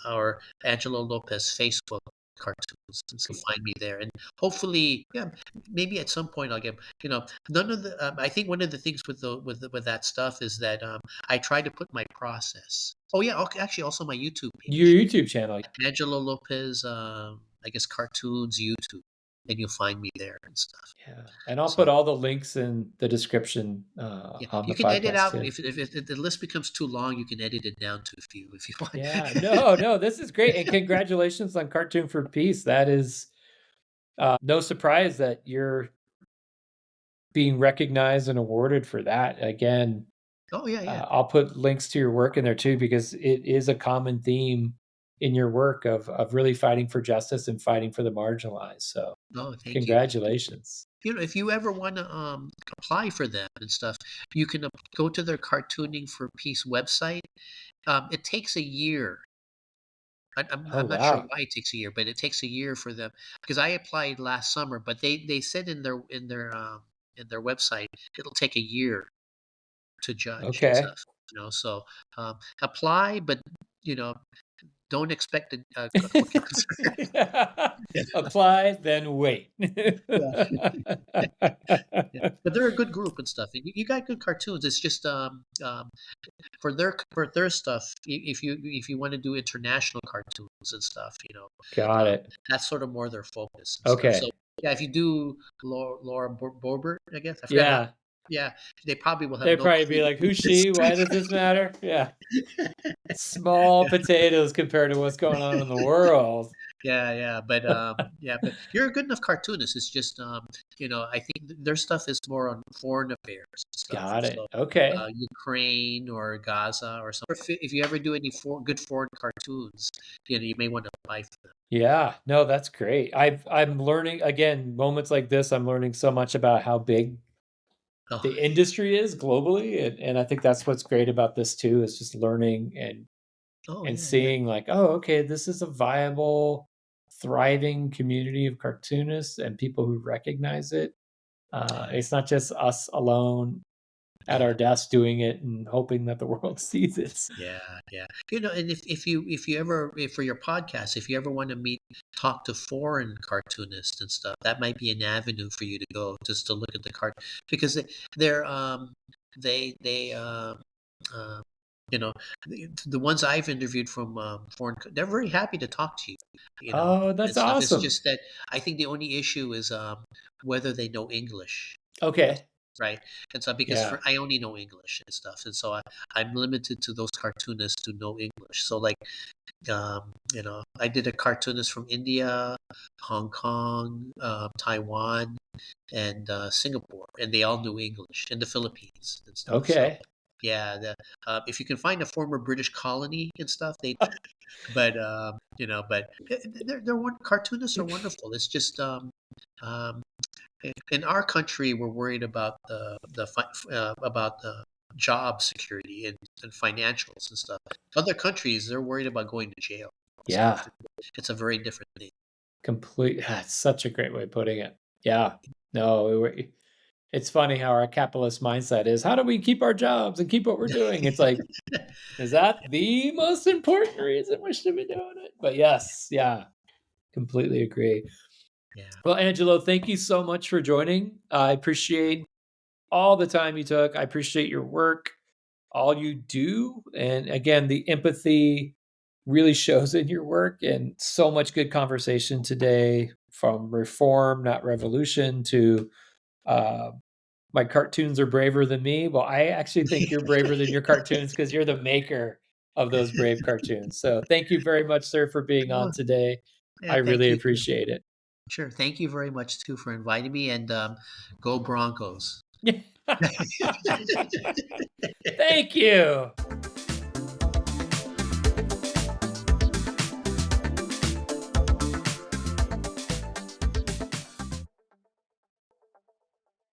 Speaker 2: or Angelo Lopez Facebook cartoons, and so find me there. And hopefully, yeah, maybe at some point I'll get. None of the. I think one of the things with with that stuff is that I try to put my process. Oh yeah, okay, actually, also my YouTube
Speaker 1: Your
Speaker 2: page.
Speaker 1: YouTube channel.
Speaker 2: Angelo Lopez, I guess cartoons YouTube, and you'll find me there and stuff.
Speaker 1: Yeah. And I'll put
Speaker 2: So
Speaker 1: all the links in the description
Speaker 2: yeah,
Speaker 1: on
Speaker 2: you
Speaker 1: the
Speaker 2: can edit
Speaker 1: podcast
Speaker 2: out
Speaker 1: too.
Speaker 2: if the list becomes too long, you can edit it down to a few if you want.
Speaker 1: Yeah. No, no, this is great. And congratulations on Cartoon for Peace. That is no surprise that you're being recognized and awarded for that. Again,
Speaker 2: Oh yeah, yeah.
Speaker 1: I'll put links to your work in there too, because it is a common theme in your work of really fighting for justice and fighting for the marginalized. So
Speaker 2: Oh, thank you.
Speaker 1: congratulations.
Speaker 2: If you ever want to apply for them and stuff, you can go to their Cartooning for Peace website. It takes a year.
Speaker 1: Oh,
Speaker 2: I'm not sure
Speaker 1: wow.
Speaker 2: why it takes a year, but it takes a year for them because I applied last summer, but they said in their website it'll take a year to judge and
Speaker 1: Okay.
Speaker 2: stuff. So apply, but you know don't expect a quick answer.
Speaker 1: Apply, then wait.
Speaker 2: Yeah. Yeah. But they're a good group and stuff. You got good cartoons. It's just for their stuff. If you want to do international cartoons and stuff,
Speaker 1: Got it.
Speaker 2: that's sort of more their focus and stuff. So
Speaker 1: Okay.
Speaker 2: yeah, if you do Laura Borbert, I guess I forgot how.
Speaker 1: Yeah.
Speaker 2: Yeah, they probably will have
Speaker 1: They'd
Speaker 2: no
Speaker 1: probably
Speaker 2: clue
Speaker 1: be
Speaker 2: what
Speaker 1: like, who's
Speaker 2: this
Speaker 1: she? Why does this matter? Yeah. Small
Speaker 2: is.
Speaker 1: potatoes compared to what's going on in the world.
Speaker 2: Yeah, yeah, but you're a good enough cartoonist. It's just I think their stuff is more on foreign affairs and stuff.
Speaker 1: Got it.
Speaker 2: So
Speaker 1: Okay.
Speaker 2: Ukraine or Gaza or something. If you ever do any good foreign cartoons, you may want to apply for them.
Speaker 1: Yeah. No, that's great. I'm learning again, moments like this, I'm learning so much about how big
Speaker 2: Oh,
Speaker 1: the industry is globally. And I think that's what's great about this too, is just learning
Speaker 2: oh
Speaker 1: and
Speaker 2: yeah, yeah,
Speaker 1: seeing like, oh, okay, this is a viable, thriving community of cartoonists and people who recognize it.
Speaker 2: yeah,
Speaker 1: It's not just us alone at
Speaker 2: yeah.
Speaker 1: our desk doing it and hoping that the world sees it.
Speaker 2: Yeah, yeah. And if you ever for your podcast, if you ever want to talk to foreign cartoonists and stuff, that might be an avenue for you to go just to look at the cart because they're they uh, you know the ones I've interviewed from they're very happy to talk to you,
Speaker 1: Oh,
Speaker 2: and
Speaker 1: that's
Speaker 2: stuff. It's
Speaker 1: awesome.
Speaker 2: just that I think the only issue is whether they know English.
Speaker 1: Okay.
Speaker 2: Right. And so because
Speaker 1: Yeah.
Speaker 2: I only know English and stuff, and so I'm limited to those cartoonists who know English. So like, I did a cartoonist from India, Hong Kong, Taiwan, and Singapore, and they all knew English, and the Philippines and stuff. So
Speaker 1: Okay.
Speaker 2: yeah, if you can find a former British colony and stuff, but cartoonists are wonderful. It's just um, in our country, we're worried about about the job security and financials and stuff. Other countries, they're worried about going to jail and stuff.
Speaker 1: Yeah.
Speaker 2: It's a very different thing.
Speaker 1: Complete. That's such a great way of putting it. Yeah. No, It's funny how our capitalist mindset is, how do we keep our jobs and keep what we're doing? It's like, is that the most important reason we should be doing it? But yes, yeah, completely agree.
Speaker 2: Yeah.
Speaker 1: Well, Angelo, thank you so much for joining. I appreciate all the time you took. I appreciate your work, all you do. And again, the empathy really shows in your work, and so much good conversation today, from reform, not revolution, to uh, my cartoons are braver than me. Well, I actually think you're braver than your cartoons because you're the maker of those brave cartoons. So thank you very much, sir, for being on
Speaker 2: Oh,
Speaker 1: today. I
Speaker 2: yeah. Thank
Speaker 1: really
Speaker 2: you too.
Speaker 1: appreciate it.
Speaker 2: Sure. Thank you very much too for inviting me, and go Broncos.
Speaker 1: Thank you.